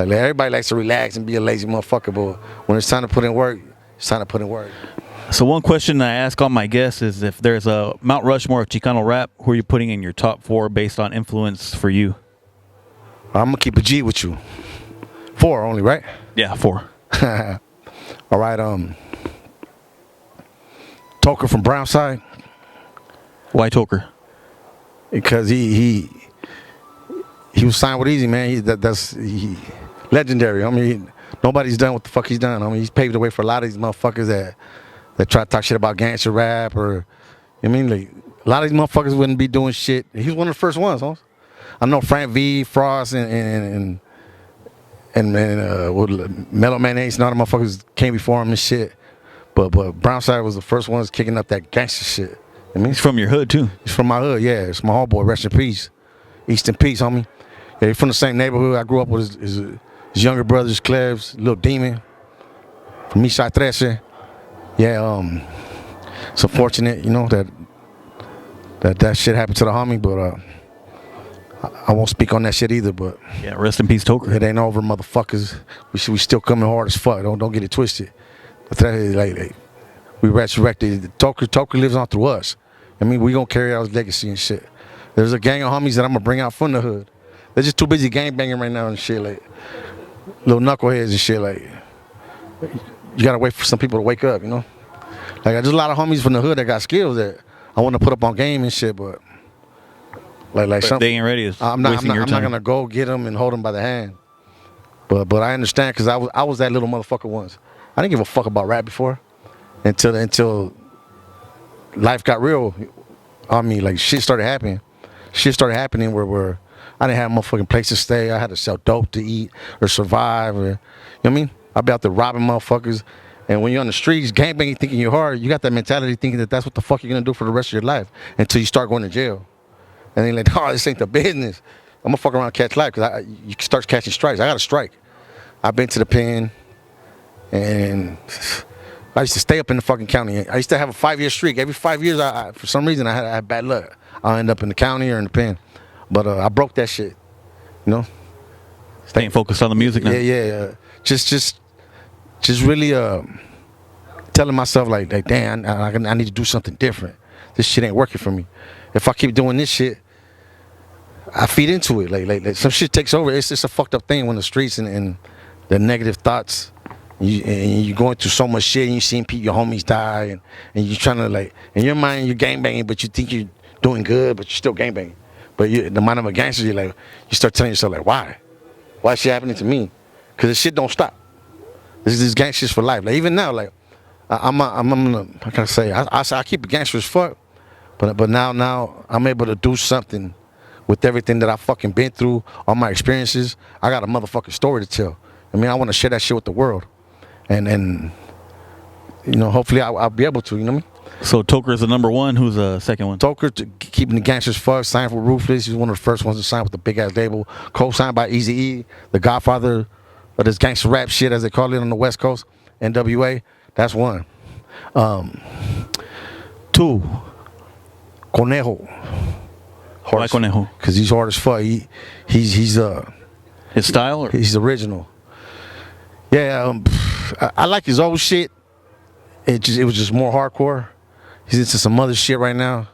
Like everybody likes to relax and be a lazy motherfucker, but when it's time to put in work, it's time to put in work. So one question I ask all my guests is if there's a Mount Rushmore of Chicano rap, who are you putting in your top 4 based on influence for you? I'm gonna keep a G with you. 4 only, right? Yeah, 4. All right, Toker from Brownside. Why Toker? Because he was signed with Easy, man. That's legendary. I mean, nobody's done what the fuck he's done. I mean, he's paved the way for a lot of these motherfuckers that try to talk shit about gangster rap or, I mean, like, a lot of these motherfuckers wouldn't be doing shit. He was one of the first ones, huh? I know Frank V, Frost, and Mellow Mayonnaise and all the motherfuckers came before him and shit. But Brownside was the first ones kicking up that gangster shit. I mean, He's from your hood too. He's from my hood, yeah. It's my homeboy. Rest in peace. East in peace, homie. Yeah, he's from the same neighborhood. I grew up with his younger brothers, Clevs, Little Demon, from Eastside 13. Yeah, it's unfortunate, you know, that shit happened to the homie, but I won't speak on that shit either. But yeah, rest in peace, Toker. It ain't over, motherfuckers. We still coming hard as fuck. Don't get it twisted. Like we resurrected. Toker lives on through us. I mean, we gonna carry out his legacy and shit. There's a gang of homies that I'm gonna bring out from the hood. They're just too busy gang banging right now and shit, like little knuckleheads and shit. Like you gotta wait for some people to wake up, you know. Like there's a lot of homies from the hood that got skills that I want to put up on game and shit, but but they ain't ready. I'm not gonna go get them and hold them by the hand. But I understand because I was that little motherfucker once. I didn't give a fuck about rap before until life got real on me. Like shit started happening. Shit started happening where I didn't have a motherfucking place to stay. I had to sell dope to eat or survive. Or, you know what I mean? I'd be out there robbing motherfuckers. And when you're on the streets, gangbanging, thinking you're hard, you got that mentality thinking that that's what the fuck you're gonna do for the rest of your life until you start going to jail. And then like, oh, this ain't the business. I'm gonna fuck around and catch life because you start catching strikes. I got a strike. I've been to the pen, and I used to stay up in the fucking county. I used to have a 5-year streak. Every 5 years, I for some reason, I had bad luck. I'll end up in the county or in the pen. But I broke that shit, you know? Staying focused on the music now. Yeah. Just really telling myself like damn, I need to do something different. This shit ain't working for me. If I keep doing this shit, I feed into it. Like some shit takes over. It's just a fucked up thing when the streets and the negative thoughts, and you're going through so much shit and you seeing your homies die and you're trying to like, in your mind you're gangbanging, but you think you're doing good, but you're still gangbanging. But the mind of a gangster, you're like, you start telling yourself like, why is shit happening to me? Because the shit don't stop. This is gangsters for life. Like even now, like I'm how can I say? I keep a gangster as fuck, but now I'm able to do something with everything that I fucking been through, all my experiences. I got a motherfucking story to tell. I mean, I want to share that shit with the world, and you know, hopefully I'll be able to. You know what I mean? So Toker is the number one. Who's the second one? Toker, keeping the gangsters fucked, signed for Ruthless. He's one of the first ones to sign with the big ass label. Co-signed by ESE, the godfather of this gangster rap shit, as they call it on the West Coast. NWA. That's one. 2, Conejo. Why Conejo? Because he's hard as fuck. He's his style, or? He's original. Yeah, I like his old shit. It was just more hardcore. He's into some other shit right now.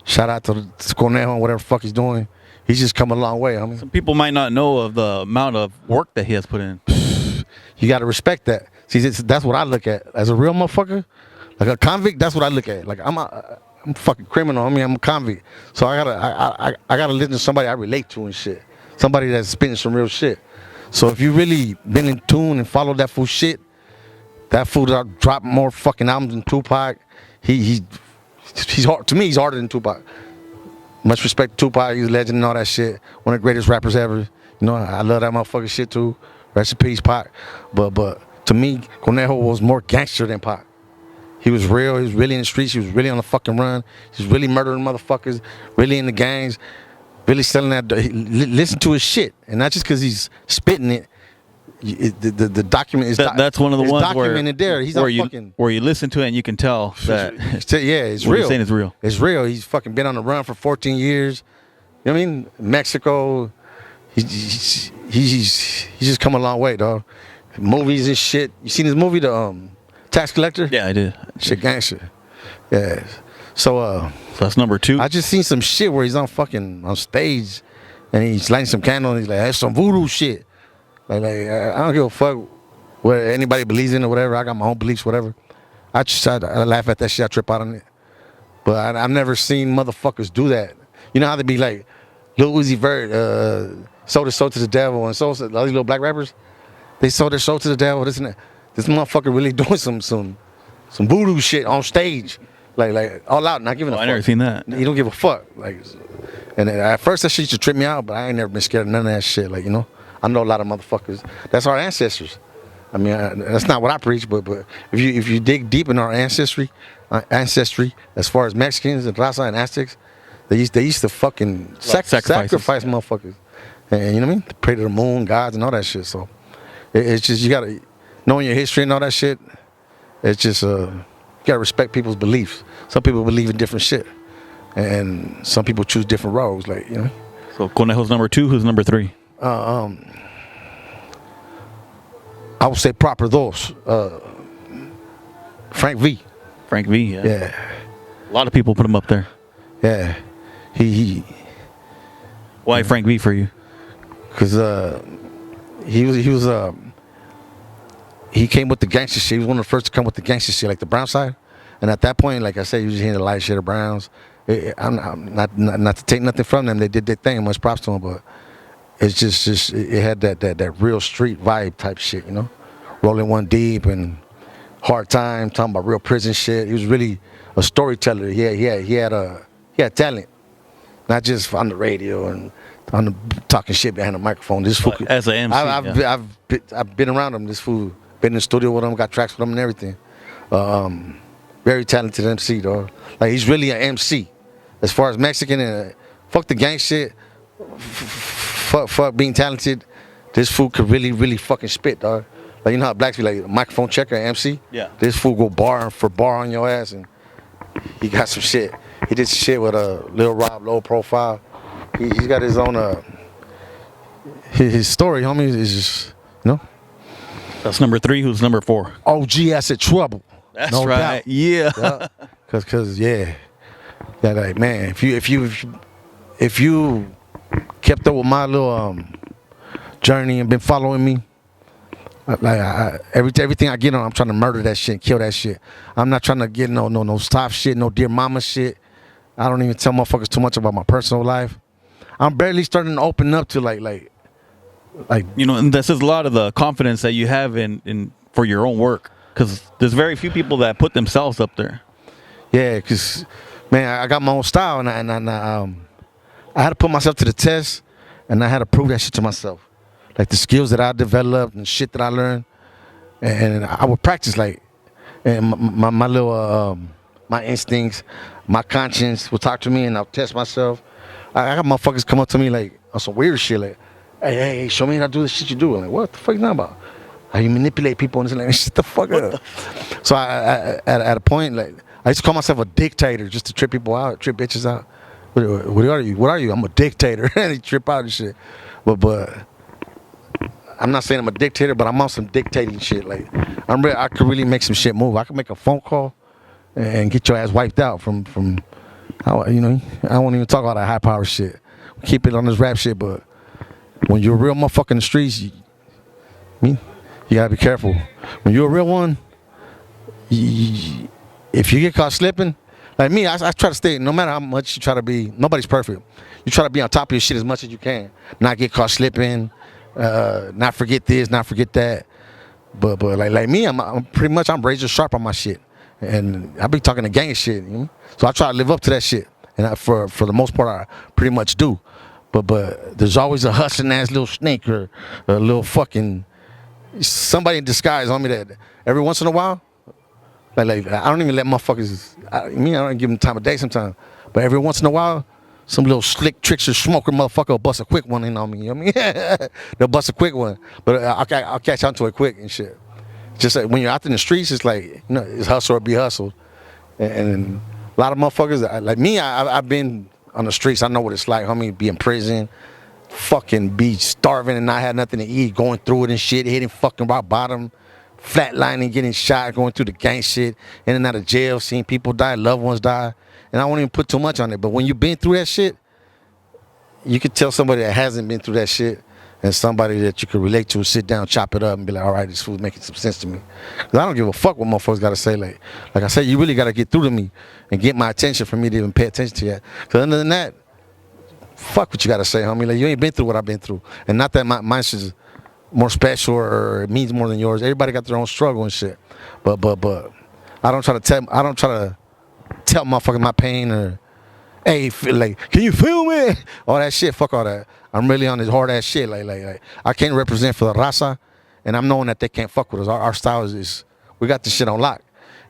Shout out to Conejo and whatever the fuck he's doing. He's just come a long way. I mean, some people might not know of the amount of work that he has put in. You got to respect that. See, that's what I look at as a real motherfucker. Like a convict, that's what I look at. Like I'm a fucking criminal. I mean, I'm a convict. So I gotta listen to somebody I relate to and shit. Somebody that's spitting some real shit. So if you really been in tune and followed that fool shit, that fool dropped more fucking albums than Tupac. He's hard to me. He's harder than Tupac. Much respect to Tupac. He's a legend and all that shit. One of the greatest rappers ever. You know, I love that motherfucking shit too. Rest in peace, Pac. But to me, Conejo was more gangster than Pac. He was real. He was really in the streets. He was really on the fucking run. He was really murdering motherfuckers. Really in the gangs. Really selling that. Listen to his shit, and not just because he's spitting it. The document is that's one of the ones documented there. He's where you listen to it and you can tell that yeah, it's what real. He's saying is real. It's real. He's fucking been on the run for 14 years. You know what I mean? Mexico. he's just come a long way, dog. Movies and shit. You seen his movie, the Tax Collector? Yeah, I did. Shit gangster. Yeah. So that's number 2. I just seen some shit where he's on stage and he's lighting some candle and he's like, that's some voodoo shit. Like I don't give a fuck what anybody believes in or whatever. I got my own beliefs, whatever. I laugh at that shit. I trip out on it. But I've never seen motherfuckers do that. You know how they be like, Lil Uzi Vert sold his soul to the devil, and so all these little black rappers, they sold their soul to the devil. This and that. This motherfucker really doing some voodoo shit on stage, like all out, not giving a fuck. I never seen that. You don't give a fuck, like. And at first that shit used to trip me out, but I ain't never been scared of none of that shit. Like, you know, I know a lot of motherfuckers. That's our ancestors. I mean, that's not what I preach, but if you dig deep in our ancestry, as far as Mexicans and Raza and Aztecs, they used to fucking sacrifice motherfuckers, and you know what I mean? Pray to the moon, gods, and all that shit. So it's just, you gotta, knowing your history and all that shit. It's just you gotta respect people's beliefs. Some people believe in different shit, and some people choose different roads. Like, you know. So Conejo's number 2. Who's number 3? I would say proper those. Frank V. Frank V. Yeah. Yeah. A lot of people put him up there. Yeah. He Why Frank V for you? Because he came with the gangster shit. He was one of the first to come with the gangster shit, like the Brown side. And at that point, like I said, he was hearing the light shit of Browns. I'm not to take nothing from them. They did their thing. Much props to them, but it's just it had that real street vibe type shit, you know, rolling one deep and hard time, talking about real prison shit. He was really a storyteller. He had talent, not just on the radio and on the talking shit behind the microphone. This fool, as an MC, I've been around him. This fool, been in the studio with him, got tracks with him and everything. Very talented MC, dog. Like, he's really an MC. As far as Mexican and fuck the gang shit. Fuck being talented. This fool could really fucking spit, dog. Like, you know how blacks be like microphone checker, MC? Yeah. This fool go bar for bar on your ass, and he got some shit. He did some shit with a Lil Rob, low profile. He's got his own his story, homie, is just, you know. That's number 3. Who's number 4? OG Acid Trouble. That's no right. Doubt. Yeah. Cause yeah, like, man, if you kept up with my little journey and been following me, like everything I get on, I'm trying to murder that shit, kill that shit. I'm not trying to get no soft shit, no dear mama shit. I don't even tell motherfuckers too much about my personal life. I'm barely starting to open up to like you know, and this is a lot of the confidence that you have in for your own work, because there's very few people that put themselves up there. Yeah, because, man, I got my own style, and I had to put myself to the test, and I had to prove that shit to myself. Like, the skills that I developed and shit that I learned, and I would practice, like, and my little, my instincts, my conscience would talk to me, and I'll test myself. I got motherfuckers come up to me, like, on some weird shit, like, hey, show me how to do the shit you do. I'm like, what the fuck you talking about? How you manipulate people and this and that. Shut the fuck up. So I at a point, like, I used to call myself a dictator just to trip people out, trip bitches out. What are you? What are you? I'm a dictator. And they trip out and shit. But I'm not saying I'm a dictator, but I'm on some dictating shit. Like, I could really make some shit move. I could make a phone call and get your ass wiped out from you know, I won't even talk about that high power shit. Keep it on this rap shit, but when you're a real motherfucker in the streets, you gotta be careful. When you're a real one, if you get caught slipping, like me, I try to stay, no matter how much you try to be, nobody's perfect. You try to be on top of your shit as much as you can. Not get caught slipping, not forget this, not forget that. But like me, I'm pretty much, I'm razor sharp on my shit. And I be talking the gang shit, you know? So I try to live up to that shit. And for the most part, I pretty much do. But there's always a hustling ass little snake or a little fucking somebody in disguise on me that every once in a while, like I don't even let motherfuckers. I don't give them time of day sometimes. But every once in a while, some little slick trickster smoker motherfucker will bust a quick one in on me. You know what I mean? They'll bust a quick one, but I'll catch on to it quick and shit. Just like when you're out in the streets, it's like, you know, it's hustle or be hustled. And a lot of motherfuckers like me, I've been on the streets. I know what it's like, homie. Be in prison, fucking be starving and not have nothing to eat, going through it and shit, hitting fucking rock bottom, flatlining, getting shot, going through the gang shit, in and out of jail, seeing people die, loved ones die. And I won't even put too much on it. But when you've been through that shit, you could tell somebody that hasn't been through that shit and somebody that you could relate to, sit down, chop it up, and be like, all right, this food's making some sense to me. Because I don't give a fuck what motherfuckers got to say. Like I said, you really got to get through to me and get my attention for me to even pay attention to that. Because other than that, fuck what you got to say, homie. Like, you ain't been through what I've been through. And not that mine is more special or it means more than yours. Everybody got their own struggle and shit. But I don't try to tell motherfuckers my pain or, hey, like, can you feel me? All that shit, fuck all that. I'm really on this hard ass shit. Like I can't represent for the raza, and I'm knowing that they can't fuck with us. Our style is we got this shit on lock,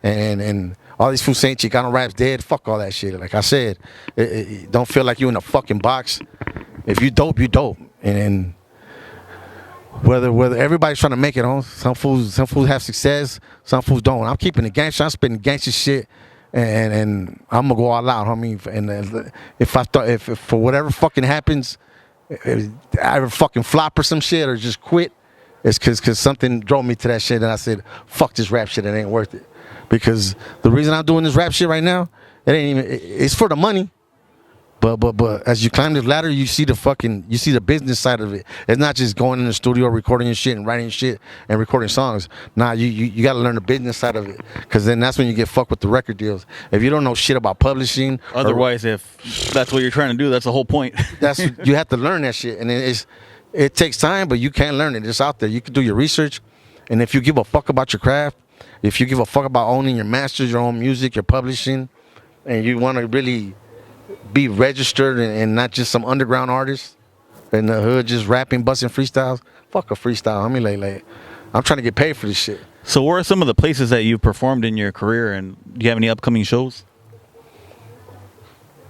and all these fools saying Chicano rap's dead. Fuck all that shit. Like I said, it don't feel like you in a fucking box. If you dope, you dope, and whether everybody's trying to make it on, some fools have success, some fools don't. I'm keeping the gangster. I'm spitting gangster shit. And I'm gonna go all out, homie. And if for whatever fucking happens, I ever fucking flop or some shit or just quit, it's cause something drove me to that shit. And I said, fuck this rap shit. It ain't worth it. Because the reason I'm doing this rap shit right now, it's for the money. But as you climb this ladder, you see the business side of it. It's not just going in the studio, recording your shit and writing shit and recording songs. Nah, you got to learn the business side of it, because then that's when you get fucked with the record deals. If you don't know shit about publishing, otherwise, if that's what you're trying to do, that's the whole point. You have to learn that shit, and it takes time, but you can't learn it. It's out there. You can do your research, and if you give a fuck about your craft, if you give a fuck about owning your masters, your own music, your publishing, and you want to really be registered and not just some underground artist in the hood just rapping, busting freestyles. Fuck a freestyle. I mean, like I'm trying to get paid for this shit. So where are some of the places that you've performed in your career, and do you have any upcoming shows?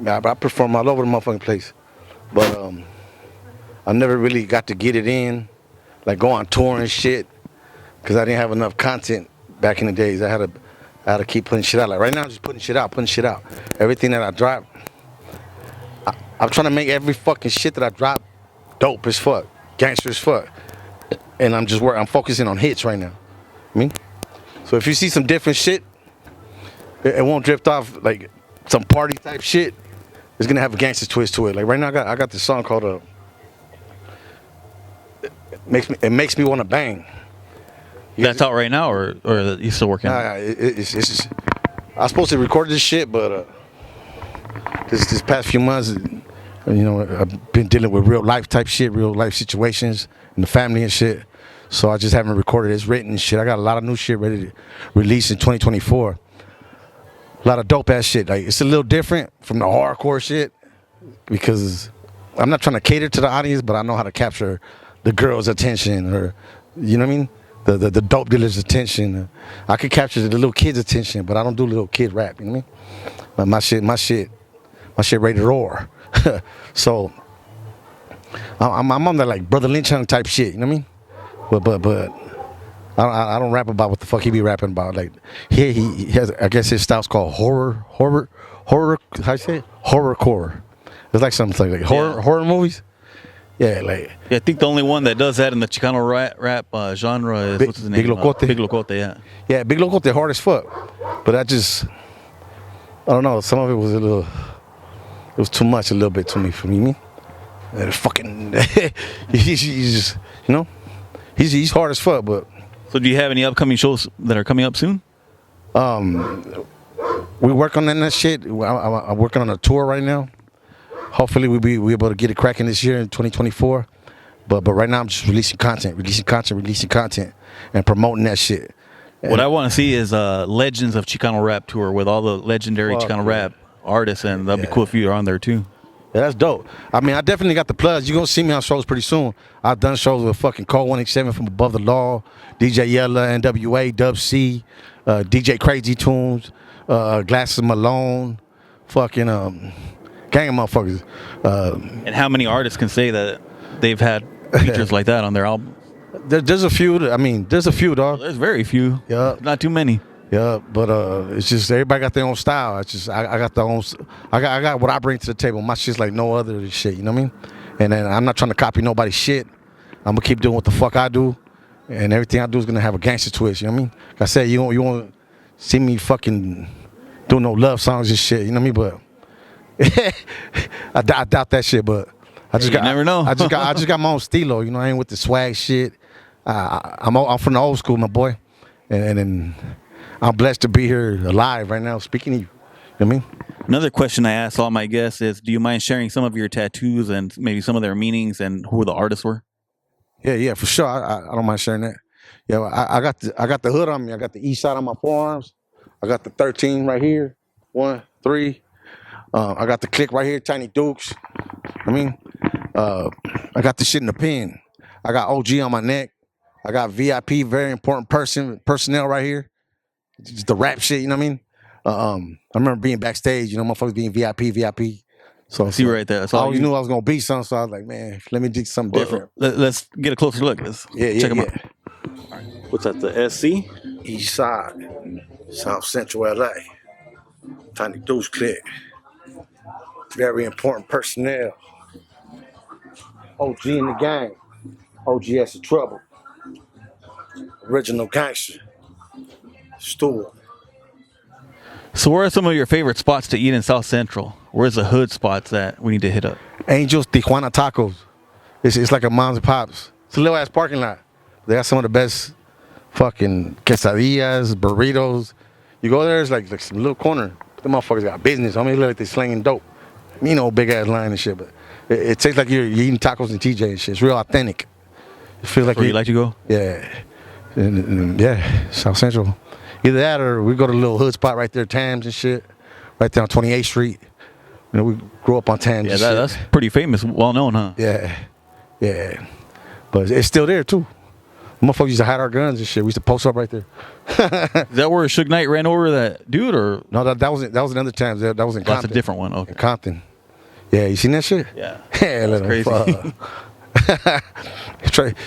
Yeah, I perform all over the motherfucking place. But I never really got to get it in, like go on tour and shit, because I didn't have enough content back in the days. I had to keep putting shit out. Like right now, I'm just putting shit out. Everything that I drop, I'm trying to make every fucking shit that I drop dope as fuck, gangster as fuck. And I'm focusing on hits right now. So if you see some different shit, it won't drift off like some party type shit. It's gonna have a gangster twist to it. Like right now, I got this song called It Makes Me Wanna Bang. That's out right now, or you still working? It's I was supposed to record this shit, but this past few months, I've been dealing with real life type shit, real life situations in the family and shit. So I just haven't recorded it. It's written and shit. I got a lot of new shit ready to release in 2024. A lot of dope ass shit. Like, it's a little different from the hardcore shit, because I'm not trying to cater to the audience, but I know how to capture the girl's attention, or you know what I mean? The dope dealer's attention. I can capture the little kid's attention, but I don't do little kid rap. You know what I mean? But my shit rated R. So I'm on that like Brother Lynch Hung type shit. You know what I mean? But I don't rap about what the fuck he be rapping about. Like he has, I guess his style's called horror. How you say it? Horrorcore. It's like something like horror movies. Yeah, like I think the only one that does that in the Chicano rap genre is what's his name? Big Locote. Big Locote, yeah. Yeah, Big Locote hard as fuck. But I don't know. Some of it was it was too much a little bit to me for me. And fucking, he's just, he's hard as fuck. But so, do you have any upcoming shows that are coming up soon? We work on that shit. I'm working on a tour right now. Hopefully we'll be able to get it cracking this year in 2024. But right now I'm just releasing content, and promoting that shit. What I want to see is Legends of Chicano Rap tour with all the legendary Chicano Rap artists, and that'd be cool if you're on there too. Yeah, that's dope. I mean, I definitely got the plugs. You're going to see me on shows pretty soon. I've done shows with fucking Cole 187 from Above the Law, DJ Yella, NWA, Dub C, DJ Crazy Tunes, Glasses Malone, fucking gang of motherfuckers. And how many artists can say that they've had features like that on their album? There's a few. There's a few, dog. There's very few. Yeah. Not too many. Yeah, but it's just everybody got their own style. It's just I got the own. I got what I bring to the table. My shit's like no other shit. You know what I mean? And then I'm not trying to copy nobody's shit. I'm gonna keep doing what the fuck I do, and everything I do is gonna have a gangster twist. You know what I mean? Like I said, you won't see me fucking doing no love songs and shit. You know what I mean? But I doubt that shit. But I just got never know. I just got my own stilo. You know, I ain't with the swag shit. I'm from the old school, my boy, and I'm blessed to be here alive right now speaking to you. You know what I mean? Another question I ask all my guests is, do you mind sharing some of your tattoos and maybe some of their meanings and who the artists were? Yeah, for sure. I don't mind sharing that. Yeah, I got the hood on me. I got the east side on my forearms. I got the 13 right here. 1, 3. I got the click right here, Tiny Dukes. I mean, I got the shit in the pen. I got OG on my neck. I got VIP, very important personnel right here. Just the rap shit, you know what I mean? I remember being backstage, you know, motherfuckers being VIP. So See right there. I always knew I was gonna be something, so I was like, man, let me do something different. Let's get a closer look. Let's check them out. What's that? The SC? East Side, South Central LA. Tiny Deuce Click. Very important personnel. OG in the gang. OGS of trouble. Original gangster. Stewart. So where are some of your favorite spots to eat in South Central? Where's the hood spots that we need to hit up? Angels Tijuana Tacos. It's like a mom's and pops. It's a little ass parking lot. They got some of the best fucking quesadillas, burritos. You go there, it's like some little corner. The motherfuckers got business. I mean, look like they slinging dope. You know, big ass line and shit, but it tastes like you're eating tacos and TJ and shit. It's real authentic. It feels like Where you like to go? Yeah. And yeah, South Central. Either that or we go to a little hood spot right there, Tams and shit. Right there on 28th Street. You know, we grew up on Tams and shit. That's pretty famous, well known, huh? Yeah. But it's still there too. Motherfuckers used to hide our guns and shit. We used to post up right there. Is that where Suge Knight ran over that dude, or no? That was another Tams. That was in Compton. That's a different one. Okay. In Compton. Yeah, you seen that shit? Yeah. Yeah, that's crazy.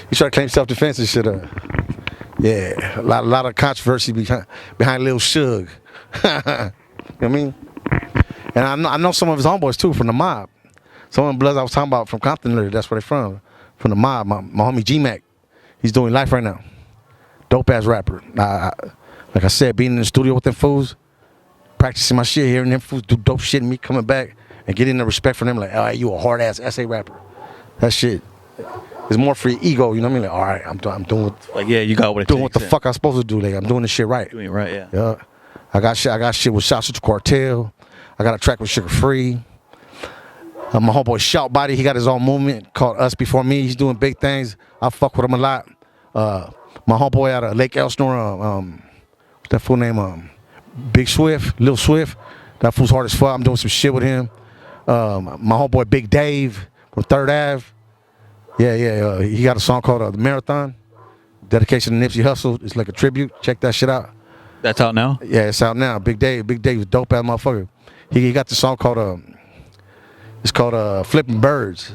He tried to claim self-defense and shit. Yeah, a lot of controversy behind Lil Suge. You know what I mean? And I know some of his homeboys too from the mob. Some of the bloods I was talking about from Compton, that's where they from the mob. My homie G-Mac, he's doing life right now. Dope ass rapper. Like I said, being in the studio with them fools, practicing my shit, hearing them fools do dope shit, and me coming back and getting the respect from them, like, all right, you a hard ass ESE rapper. That shit is more for your ego, you know what I mean? Like, all right, I'm doing like, yeah, you got what it doing takes, what the fuck I'm supposed to do. Like, I'm doing this shit right. Doing it right, yeah. Yeah. I got shit with Shoutouts to Cartel. I got a track with Sugar Free. My homeboy Shout Body, he got his own movement called Us Before Me. He's doing big things. I fuck with him a lot. My homeboy out of Lake Elsinore, what's that full name? Big Swift, Lil Swift. That fool's hard as fuck. I'm doing some shit with him. My homeboy Big Dave from 3rd Ave. Yeah. He got a song called The Marathon. Dedication to Nipsey Hussle. It's like a tribute. Check that shit out. That's out now? Yeah, it's out now. Big Dave was dope ass motherfucker. He got the song called it's called Flipping Birds.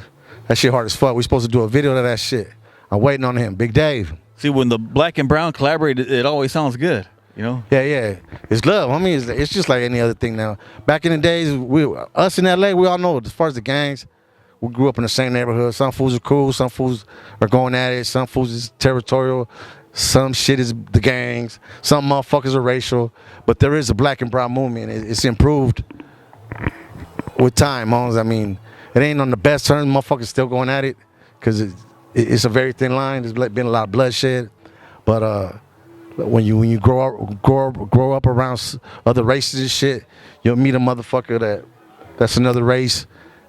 That shit hard as fuck. We supposed to do a video of that shit. I'm waiting on him. Big Dave. See, when the black and brown collaborate, it always sounds good, you know? Yeah. It's love. I mean, it's just like any other thing now. Back in the days, us in LA, we all know, as far as the gangs, we grew up in the same neighborhood. Some fools are cool. Some fools are going at it. Some fools is territorial. Some shit is the gangs. Some motherfuckers are racial. But there is a black and brown movement. It's improved with time, homes. I mean, it ain't on the best terms. Motherfuckers still going at it because it's a very thin line. There's been a lot of bloodshed. But when you grow up around other races and shit, you'll meet a motherfucker that's another race,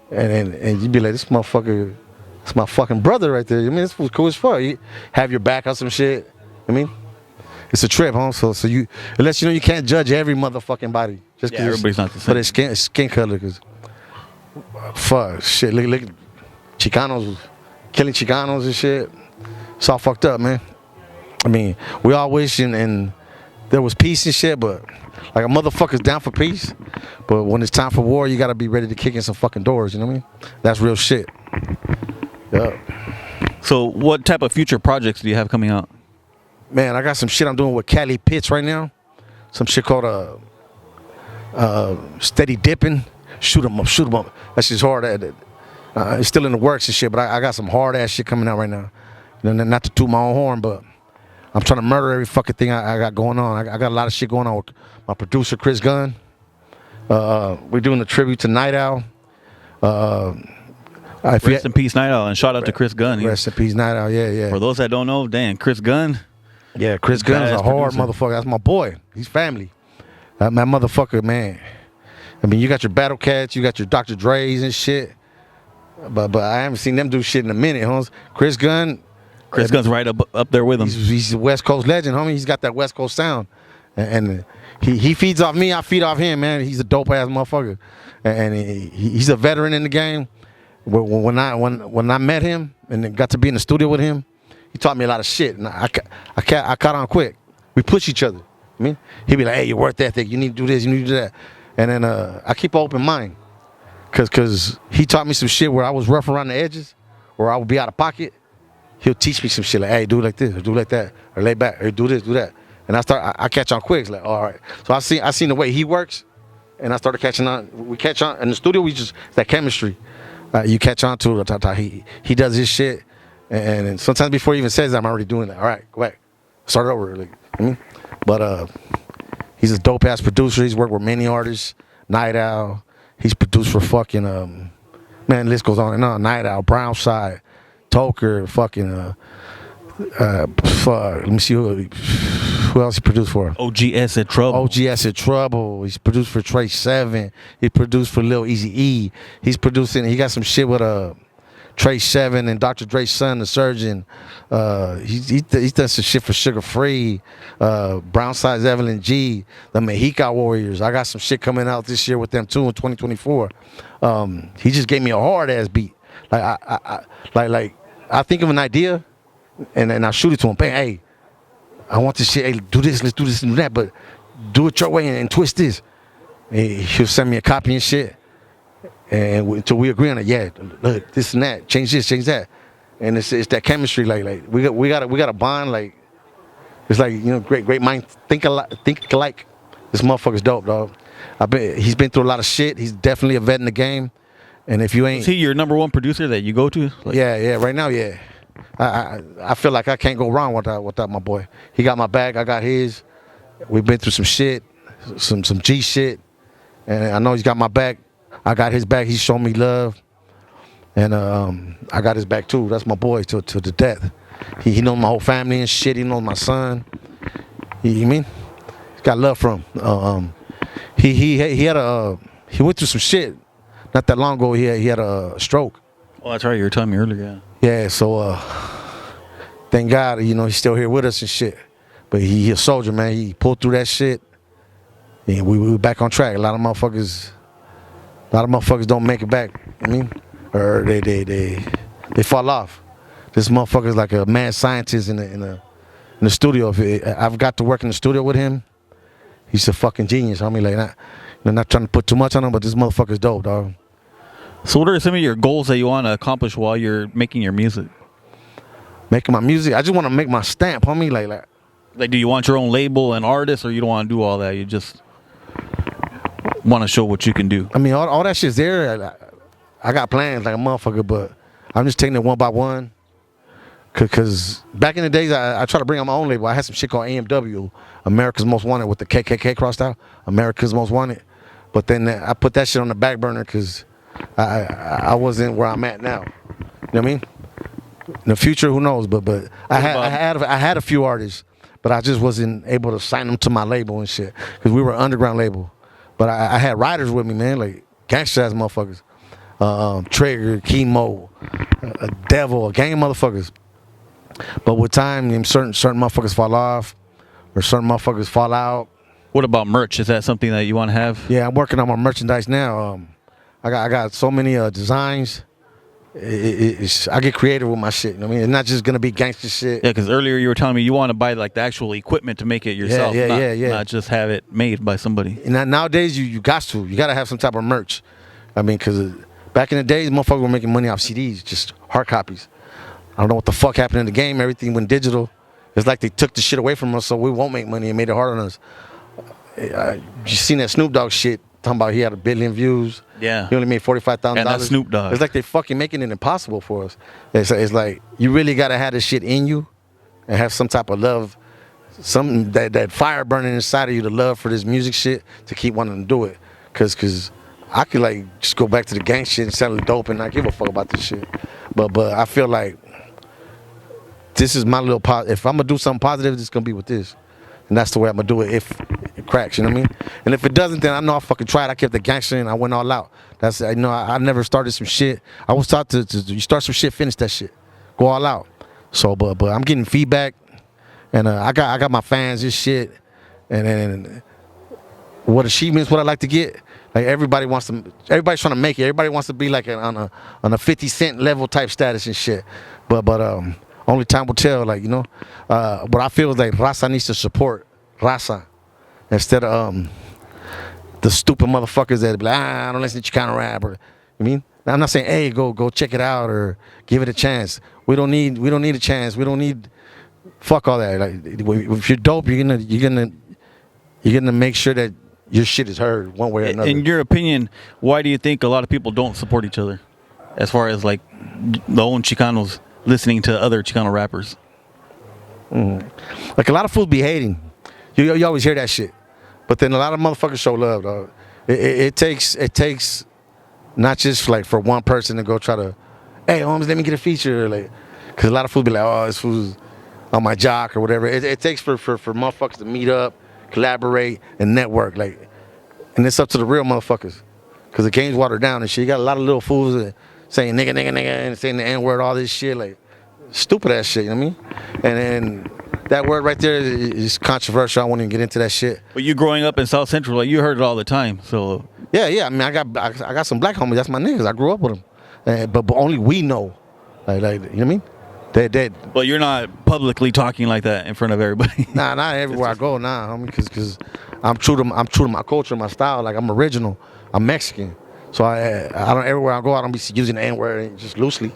and you be like, this motherfucker, it's my fucking brother right there. I mean, this was cool as fuck. You have your back on some shit. I mean, it's a trip, huh? So you, unless you know, you can't judge every motherfucking body just because everybody's not the same. But it's skin color, because fuck shit. Look, Chicanos killing Chicanos and shit. It's all fucked up, man. I mean, we all wish and there was peace and shit, but like a motherfucker's down for peace. But when it's time for war, you gotta be ready to kick in some fucking doors, you know what I mean? That's real shit. Yeah. So what type of future projects do you have coming out? Man, I got some shit I'm doing with Cali Pitts right now. Some shit called Steady Dipping. Shoot 'em up. That shit's hard. It's still in the works and shit, but I got some hard ass shit coming out right now. Not to toot my own horn, but I'm trying to murder every fucking thing I got going on. I got a lot of shit going on with my producer Chris Gunn. We're doing a tribute to Night Owl. Rest in peace, Night Owl, and shout out to Chris Gunn. Rest in peace, Night Owl. Yeah. For those that don't know, damn, Chris Gunn. Yeah, Chris Gunn is a hard motherfucker. That's my boy. He's family. That motherfucker, man. I mean, you got your Battle Cats, you got your Dr. Dre's and shit. But I haven't seen them do shit in a minute, homies. Chris Gunn's right up there with him. He's a West Coast legend, homie. He's got that West Coast sound. And he feeds off me, I feed off him, man. He's a dope-ass motherfucker. And he's a veteran in the game. When I met him and got to be in the studio with him, he taught me a lot of shit. And I caught on quick. We push each other. I mean, he'd be like, hey, you're worth ethic. You need to do this, you need to do that. And then I keep an open mind. Cause he taught me some shit where I was rough around the edges, where I would be out of pocket. He'll teach me some shit like, hey, do it like this, or do it like that, or lay back, or do this, do that. And I catch on quick. It's like, all right. So I seen the way he works, and I started catching on. We catch on in the studio. It's that chemistry. You catch on to it. He does his shit, and sometimes before he even says that, I'm already doing that. All right, go back, start it over. But he's a dope ass producer. He's worked with many artists. Night Owl. He's produced for fucking man. List goes on and on. Night Owl, Brownside, Toker, fucking let me see who else he produced for. OGS at Trouble. OGS at Trouble. He's produced for Trey 7. He produced for Lil Eazy-E. He's producing. He got some shit with Trey 7 and Dr. Dre's son, the surgeon. He's done some shit for Sugar Free, Brownside's Evelyn G, the Mexica Warriors. I got some shit coming out this year with them too in 2024. He just gave me a hard ass beat. Like I think of an idea, and I shoot it to him. Bang, hey, I want this shit. Hey, do this. Let's do this and do that. But do it your way and twist this. And he'll send me a copy and shit. And until we agree on it, yeah, look, this and that, change this, change that, and it's that chemistry. Like we got a bond. Like it's like great mind think alike. This motherfucker's dope, dog. He's been through a lot of shit. He's definitely a vet in the game. And if you ain't, is he your number one producer that you go to? Yeah, right now, yeah. I feel like I can't go wrong without my boy. He got my back. I got his. We've been through some shit, some G shit, and I know he's got my back. I got his back. He's shown me love, and I got his back too. That's my boy to the death. He knows my whole family and shit. He knows my son. He's got love from him. He went through some shit not that long ago. He had a stroke. Oh, that's right. You were telling me earlier. Yeah. So thank God, he's still here with us and shit. But he a soldier, man. He pulled through that shit, and we back on track. A lot of motherfuckers don't make it back. Or they fall off. This motherfucker's like a mad scientist in the studio. I've got to work in the studio with him. He's a fucking genius. Not trying to put too much on him, but this motherfucker's dope, dog. So what are some of your goals that you want to accomplish while you're making your music? Making my music, I just want to make my stamp, homie. Like, do you want your own label and artist, or you don't want to do all that? You just want to show what you can do. All that shit's there. I got plans like a motherfucker, but I'm just taking it one by one. Cause back in the days, I tried to bring out my own label. I had some shit called AMW, America's Most Wanted, with the KKK crossed out. America's Most Wanted. But then I put that shit on the back burner because I wasn't where I'm at now. You know what I mean? In the future, who knows? But I had a few artists, but I just wasn't able to sign them to my label and shit because we were an underground label. But I had writers with me, man, like gangsta ass motherfuckers, Trigger, Chemo, a Devil, a gang of motherfuckers. But with time, certain motherfuckers fall off, or certain motherfuckers fall out. What about merch? Is that something that you want to have? Yeah, I'm working on my merchandise now. I got so many designs. I get creative with my shit. It's not just gonna be gangster shit. Yeah, because earlier you were telling me you want to buy like the actual equipment to make it yourself. Yeah. Not just have it made by somebody. And nowadays you got to have some type of merch. Because back in the days, motherfuckers were making money off CDs, just hard copies. I don't know what the fuck happened in the game. Everything went digital. It's like they took the shit away from us, so we won't make money and made it hard on us. You seen that Snoop Dogg shit? talking about he had 1 billion views. Yeah. He only made $45,000. And that's Snoop Dogg. It's like they fucking making it impossible for us. It's like you really gotta have this shit in you, and have some type of love, something that fire burning inside of you, the love for this music shit to keep wanting to do it. Cause I could like just go back to the gang shit and sell dope and not give a fuck about this shit. But I feel like this is my little if I'm gonna do something positive, it's gonna be with this. And that's the way I'm gonna do it if it cracks, you know what I mean? And if it doesn't, then I know I fucking tried. I kept the gangster and I went all out. That's, you know, I never started some shit. I was taught to you start some shit, finish that shit. Go all out. So, but I'm getting feedback, and I got my fans and shit, and what achievements would I like to get? Like everybody's trying to make it. Everybody wants to be like on a 50 Cent level type status and shit. But only time will tell. Like, you know, what I feel is like Raza needs to support Raza instead of the stupid motherfuckers that be like, I don't listen to Chicano Rapper. You mean? Now, I'm not saying, hey, go check it out or give it a chance. We don't need a chance. We don't need fuck all that. Like, if you're dope, you're gonna make sure that your shit is heard one way or another. In your opinion, why do you think a lot of people don't support each other, as far as like the own Chicanos listening to other Chicano rappers? Like a lot of fools be hating. You always hear that shit, but then a lot of motherfuckers show love, dog. It takes not just like for one person to go try to, hey, homies, let me get a feature, like, because a lot of fools be like, oh, this fool's on my jock or whatever. It takes for motherfuckers to meet up, collaborate, and network, like, and it's up to the real motherfuckers, because the game's watered down and shit. You got a lot of little fools that saying nigga, and saying the N-word, all this shit, like, stupid ass shit, you know what I mean? And that word right there is controversial. I won't even get into that shit. But you growing up in South Central, like, you heard it all the time, so. Yeah. I mean, I got some black homies. That's my niggas. I grew up with them, but only we know, like, you know what I mean? That. But you're not publicly talking like that in front of everybody. Nah, not everywhere I go, homie, because I'm true to my culture, my style. Like, I'm original. I'm Mexican, so I don't, everywhere I go, I don't be using the N-word just loosely.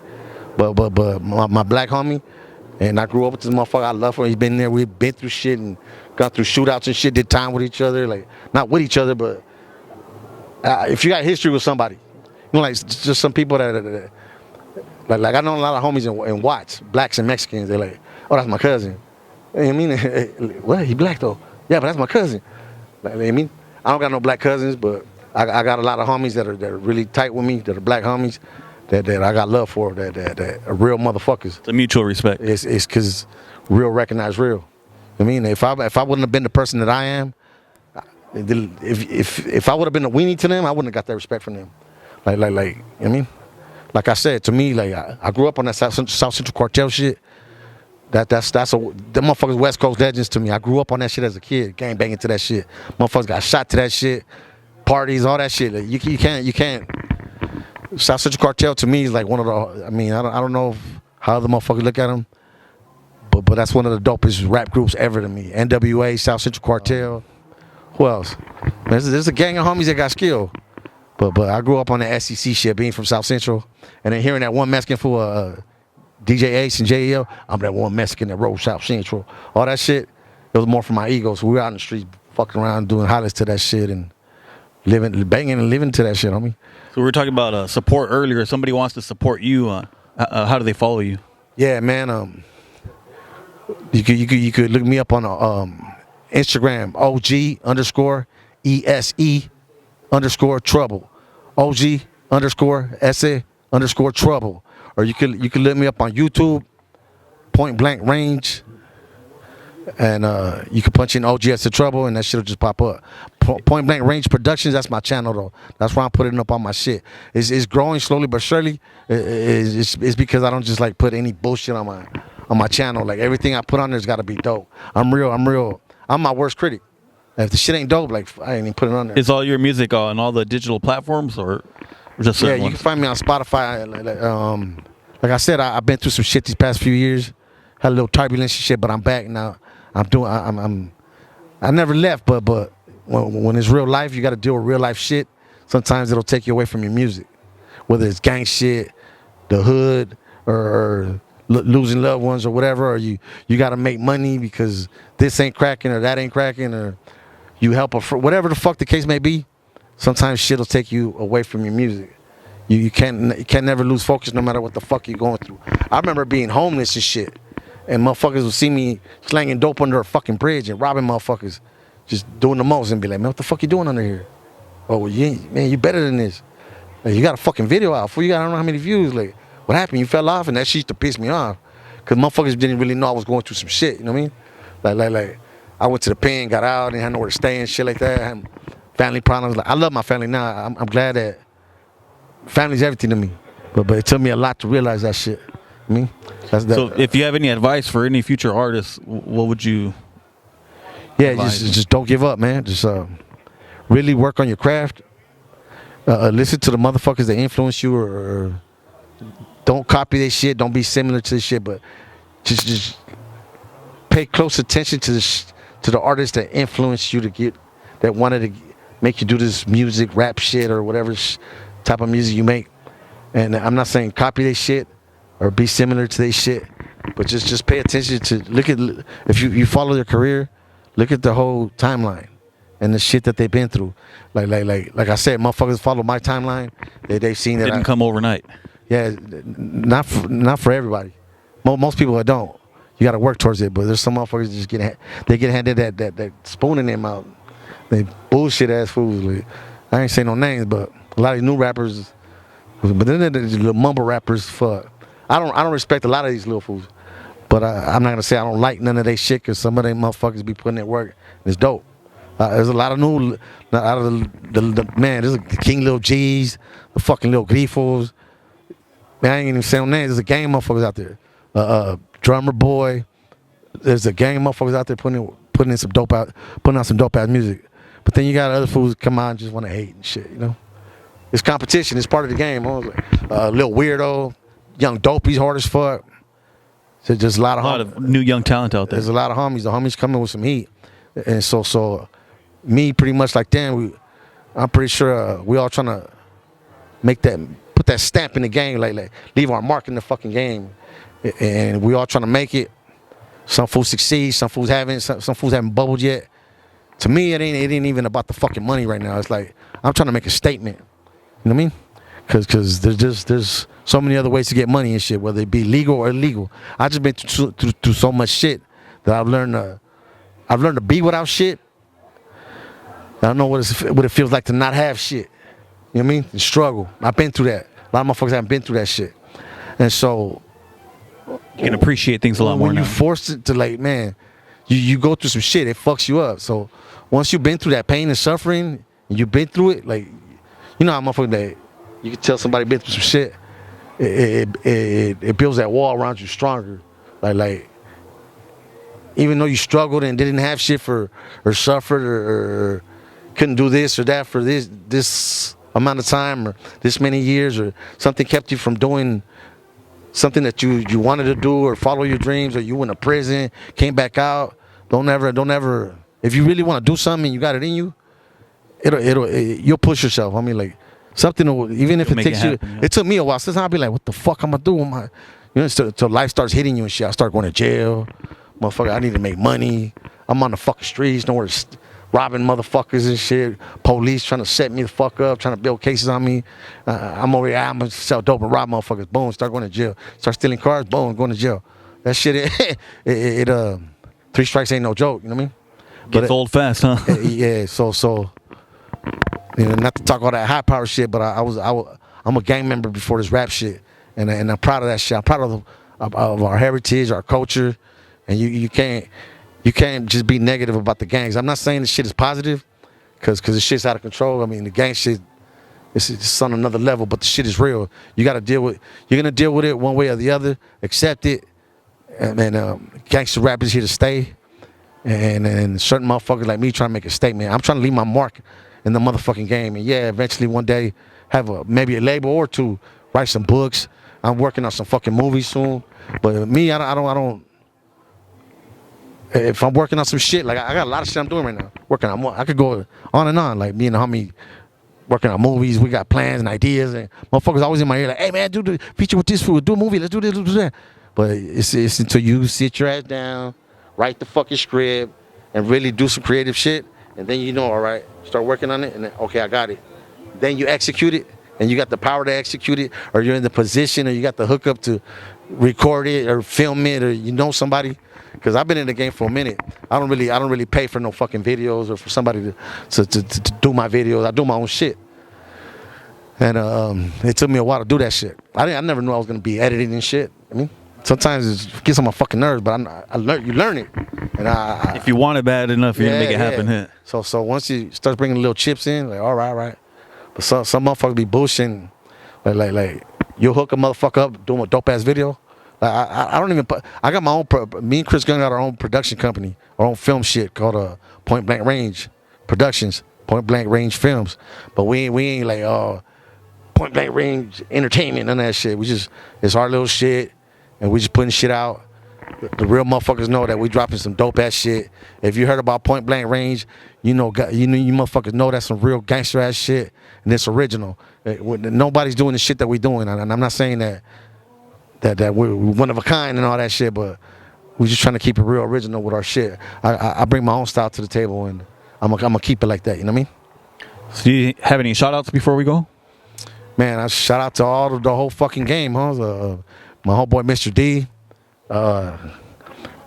But my black homie, and I grew up with this motherfucker. I love him. He's been there. We've been through shit and gone through shootouts and shit. Did time with each other, like, not with each other, but if you got history with somebody, you know, like, just some people that like I know a lot of homies in Watts, blacks and Mexicans. They're like, oh, that's my cousin. You know what I mean? What? He black though? Yeah, but that's my cousin. Like, you know what I mean? I don't got no black cousins, but I got a lot of homies that are really tight with me, that are black homies, that I got love for, that are real motherfuckers. It's a mutual respect. It's because real recognize real. I mean, if I wouldn't have been the person that I am, if I would have been a weenie to them, I wouldn't have got that respect from them. Like, you know what I mean? Like I said, to me, like, I grew up on that South Central cartel shit. Them motherfuckers West Coast legends to me. I grew up on that shit as a kid, gang banging to that shit. Motherfuckers got shot to that shit, parties, all that shit. Like, you can't. South Central cartel to me is like one of the. I mean, I don't know how other motherfuckers look at them, but that's one of the dopest rap groups ever to me. NWA, South Central cartel. Who else? There's a gang of homies that got skill. But I grew up on the SEC shit, being from South Central, and then hearing that one Mexican for DJ Ace and JEL, I'm that one Mexican that rode South Central. All that shit, it was more for my ego. So we were out in the streets fucking around doing highlights to that shit and banging and living to that shit, homie. So we were talking about support earlier. If somebody wants to support you, how do they follow you? Yeah, man. You could look me up on Instagram, OG_ESE_trouble. OG_SE_trouble. Or you could look me up on YouTube, Point Blank Range, and you can punch in OGS Trouble, and that shit'll just pop up. Point Blank Range Productions, that's my channel though. That's why I'm putting up all my shit. It's growing slowly but surely. It's because I don't just like put any bullshit on my channel. Like, everything I put on there's got to be dope. I'm real. I'm my worst critic. If the shit ain't dope, like, I ain't even put it on there. Is all your music on all the digital platforms, or just certain you ones? can find me on Spotify. Like I said, I've been through some shit these past few years. Had a little turbulence and shit, but I'm back now. I never left, but when it's real life, you got to deal with real life shit. Sometimes it'll take you away from your music, whether it's gang shit, the hood, or losing loved ones or whatever, or you got to make money because this ain't cracking or that ain't cracking, or you help whatever the fuck the case may be. sometimes shit'll take you away from your music. You can't never lose focus no matter what the fuck you're going through. I remember being homeless and shit, and motherfuckers would see me slanging dope under a fucking bridge and robbing motherfuckers, just doing the most, and be like, man, what the fuck you doing under here? Oh, well, you better than this. Like, you got a fucking video out. You got I don't know how many views. Like, what happened? You fell off, and that shit used to piss me off, cause motherfuckers didn't really know I was going through some shit. You know what I mean? Like I went to the pen, got out, and had nowhere to stay and shit like that. I had family problems. Like, I love my family now. I'm glad that family's everything to me. But it took me a lot to realize that shit. I mean, so if you have any advice for any future artists, what would you? Yeah, just don't give up, man. Just really work on your craft. Listen to the motherfuckers that influence you, or don't copy their shit. Don't be similar to the shit, but just pay close attention to the artists that influenced you that wanted to make you do this music, rap shit, or whatever type of music you make. And I'm not saying copy their shit or be similar to their shit, but just pay attention to if you follow their career, look at the whole timeline and the shit that they've been through. Like I said, motherfuckers follow my timeline. They've seen that didn't come overnight. Yeah, not for everybody. Most people don't. You got to work towards it. But there's some motherfuckers just get handed that spoon in their mouth. They bullshit ass fools. Like, I ain't saying no names, but a lot of these new rappers. But then the little mumble rappers, fuck. I don't respect a lot of these little fools. But I'm not gonna say I don't like none of their shit, because some of them motherfuckers be putting in work. It's dope. There's a lot of new out of the man. There's the King Lil G's, the fucking Lil Grifos. Man, I ain't even saying no names. There's a gang of motherfuckers out there. Drummer Boy. There's a gang of motherfuckers out there putting out some dope ass music. But then you got other fools come out and just want to hate and shit. You know, it's competition. It's part of the game. Lil Weirdo, Young Dopey's hard as fuck. So just a lot of new young talent out there. There's a lot of homies. The homies coming with some heat, and so me pretty much like them. I'm pretty sure we all trying to put that stamp in the game, like leave our mark in the fucking game, and we all trying to make it. Some fools succeed, some fools haven't. Some fools haven't bubbled yet. To me, it ain't even about the fucking money right now. It's like I'm trying to make a statement. You know what I mean? Because there's so many other ways to get money and shit, whether it be legal or illegal. I just been through so much shit that I've learned to be without shit. I don't know what it feels like to not have shit. You know what I mean? The struggle. I've been through that. A lot of motherfuckers haven't been through that shit. And so you can appreciate things a lot more when now. you force it to, like, man, you go through some shit, it fucks you up. So once you've been through that pain and suffering, and you've been through it, like, you know how motherfucker that you can tell somebody been through some shit, it builds that wall around you stronger. Like even though you struggled and didn't have shit or suffered or couldn't do this or that for this amount of time or this many years, or something kept you from doing something that you wanted to do or follow your dreams, or you went to prison, came back out. Don't ever. If you really want to do something and you got it in you, you'll push yourself. I mean, like, something, even if it takes you. It took me a while. Since I'll be like, what the fuck I'm gonna do with my, till life starts hitting you and shit. I start going to jail, motherfucker. I need to make money. I'm on the fucking streets, nowhere robbing motherfuckers and shit. Police trying to set me the fuck up, trying to build cases on me. I'm over here. I'm gonna sell dope and rob motherfuckers. Boom, start going to jail. Start stealing cars. Boom, going to jail. That shit, it 3 strikes ain't no joke. You know what I mean? Gets old fast, huh? Yeah. So. Not to talk all that high power shit, but I'm a gang member before this rap shit, and I'm proud of that shit. I'm proud of our heritage, our culture, and you can't just be negative about the gangs. I'm not saying this shit is positive, because the shit's out of control. I mean, the gang shit it's on another level, but the shit is real. You're gonna deal with it one way or the other. Accept it, and gangster rap is here to stay, and certain motherfuckers like me trying to make a statement. I'm trying to leave my mark in the motherfucking game, and yeah, eventually one day have maybe a label or two, write some books. I'm working on some fucking movies soon, but me, I don't. If I'm working on some shit, like I got a lot of shit I'm doing right now. Working on, I could go on and on, like me and the homie working on movies. We got plans and ideas, and motherfuckers always in my ear like, hey man, do the feature with this fool, do a movie, let's do this, let's do that. But it's until you sit your ass down, write the fucking script, and really do some creative shit. and then you know, all right, start working on it, and then, okay, I got it. Then you execute it, and you got the power to execute it, or you're in the position, or you got the hookup to record it or film it, or you know somebody. Because I've been in the game for a minute. I don't really pay for no fucking videos or for somebody to do my videos. I do my own shit. And it took me a while to do that shit. I never knew I was gonna be editing and shit. I mean, sometimes it gets on my fucking nerves, but you learn it. And if you want it bad enough, you're gonna make it happen. Yeah. So once you start bringing little chips in, like all right. But some motherfuckers be bullshitting, like you'll hook a motherfucker up doing a dope ass video. Like I don't even. I got my own. Me and Chris Gunn got our own production company, our own film shit called Point Blank Range Productions, Point Blank Range Films. But we ain't like Point Blank Range Entertainment, none of that shit. It's our little shit, and we just putting shit out. The real motherfuckers know that we dropping some dope ass shit. If you heard about Point Blank Range, you motherfuckers know that's some real gangster ass shit, and it's original. Nobody's doing the shit that we doing, and I'm not saying that we're one of a kind and all that shit, but we're just trying to keep it real original with our shit. I bring my own style to the table, and I'm gonna keep it like that. You know what I mean? So do you have any shout outs before we go? Man, I shout out to the whole fucking game, huh? My homeboy Mr. D.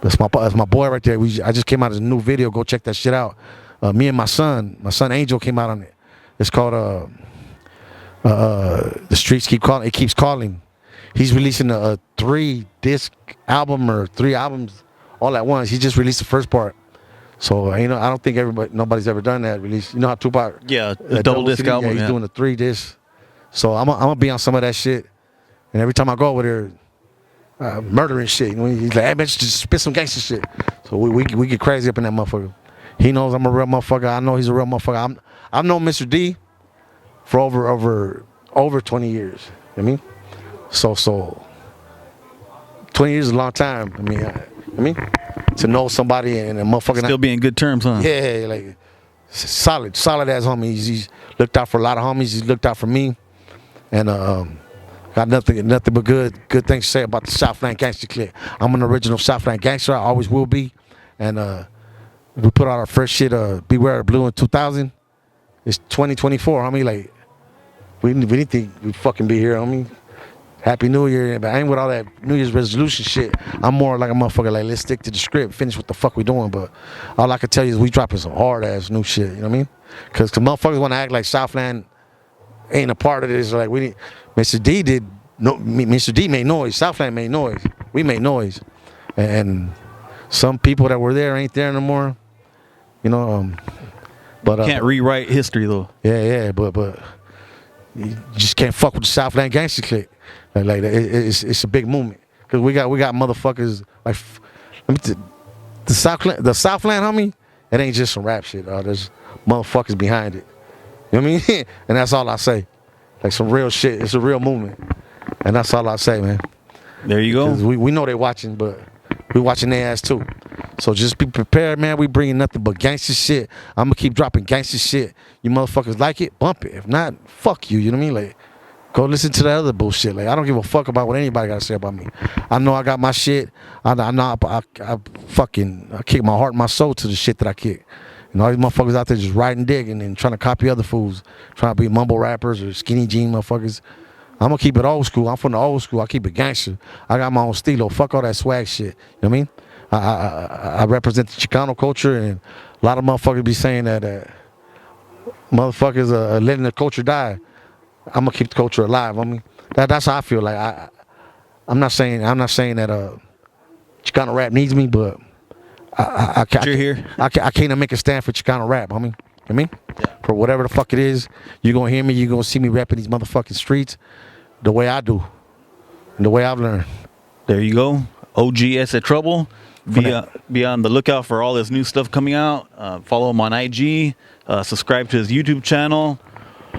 That's my boy right there. I just came out with a new video. Go check that shit out. Me and my son Angel came out on it. It's called The Streets Keep Calling. It Keeps Calling. He's releasing a 3-disc album or 3 albums all at once. He just released the first part. So I don't think nobody's ever done that release. You know how Tupac? Yeah, a double disc album. Yeah, he's doing a 3-disc. So I'm gonna be on some of that shit. And every time I go over there, murdering shit. He's like, hey, man, just spit some gangster shit. So we get crazy up in that motherfucker. He knows I'm a real motherfucker. I know he's a real motherfucker. I've known Mr. D for over 20 years. You know what I mean? So 20 years is a long time. I mean, to know somebody and a motherfucker still be in good terms, huh? Yeah, like solid ass homie. He's looked out for a lot of homies. He's looked out for me, and got nothing but good things to say about the Southland Gangster Clique. I'm an original Southland gangster. I always will be, and we put out our first shit, Beware of Blue, in 2000. It's 2024, homie. Like we didn't think we'd fucking be here, homie. Happy New Year, but I ain't with all that New Year's resolution shit. I'm more like a motherfucker, like, let's stick to the script, finish what the fuck we doing. But all I can tell you is we dropping some hard ass new shit, you know what I mean? Cause motherfuckers want to act like Southland ain't a part of this. Like Mr. D made noise, Southland made noise, we made noise, and some people that were there ain't there no more, you know. But can't rewrite history though. Yeah, but you just can't fuck with the Southland Gangster Clique. Like it's a big movement, because we got motherfuckers like the Southland, homie. It ain't just some rap shit. There's motherfuckers behind it. You know what I mean? And that's all I say. Like some real shit. It's a real movement, and that's all I say, man. There you go. We know they watching, but we watching their ass too. So just be prepared, man. We bringing nothing but gangster shit. I'm gonna keep dropping gangster shit. You motherfuckers like it, bump it. If not, fuck you. You know what I mean? Like, go listen to that other bullshit. Like, I don't give a fuck about what anybody got to say about me. I know I got my shit. I know I kick my heart and my soul to the shit that I kick. And all these motherfuckers out there just riding digging and trying to copy other fools, trying to be mumble rappers or skinny jean motherfuckers. I'm gonna keep it old school. I'm from the old school. I keep it gangster. I got my own stilo. Fuck all that swag shit. You know what I mean? I represent the Chicano culture, and a lot of motherfuckers be saying that motherfuckers are letting the culture die. I'm gonna keep the culture alive. I mean, that's how I feel. Like I'm not saying that Chicano rap needs me, but I can't make a stand for Chicano rap. I mean, for whatever the fuck it is, you're gonna hear me. You're gonna see me rapping these motherfucking streets the way I do, and the way I've learned. There you go. OGS at Trouble. Be on the lookout for all this new stuff coming out. Follow him on IG. Subscribe to his YouTube channel.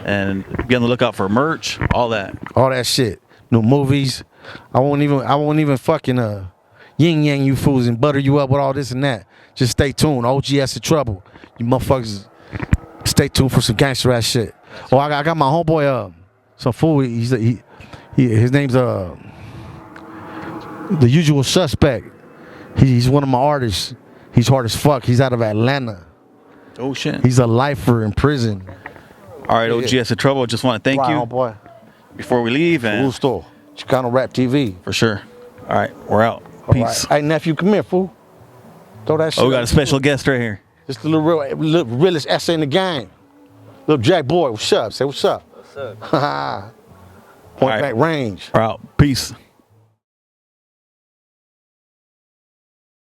And be on the lookout for merch, all that shit. New movies. I won't even fucking yin yang you fools and butter you up with all this and that. Just stay tuned. OGS in Trouble. You motherfuckers, stay tuned for some gangster ass shit. Oh, I got my homeboy some fool. His name's The Usual Suspect. He's one of my artists. He's hard as fuck. He's out of Atlanta. Oh shit. He's a lifer in prison. All right, OGS of Trouble. Just want to thank Right you on, boy. before we leave. And Fool store. Chicano Rap TV. for sure. All right, we're out. All Peace. right. Hey, nephew, come here, fool. Throw that shit. Oh, we got a special guest right here. Just the little realest essay in the game. Little Jack boy, what's up? Say what's up. What's up? Point All right. blank range. We're out. Peace.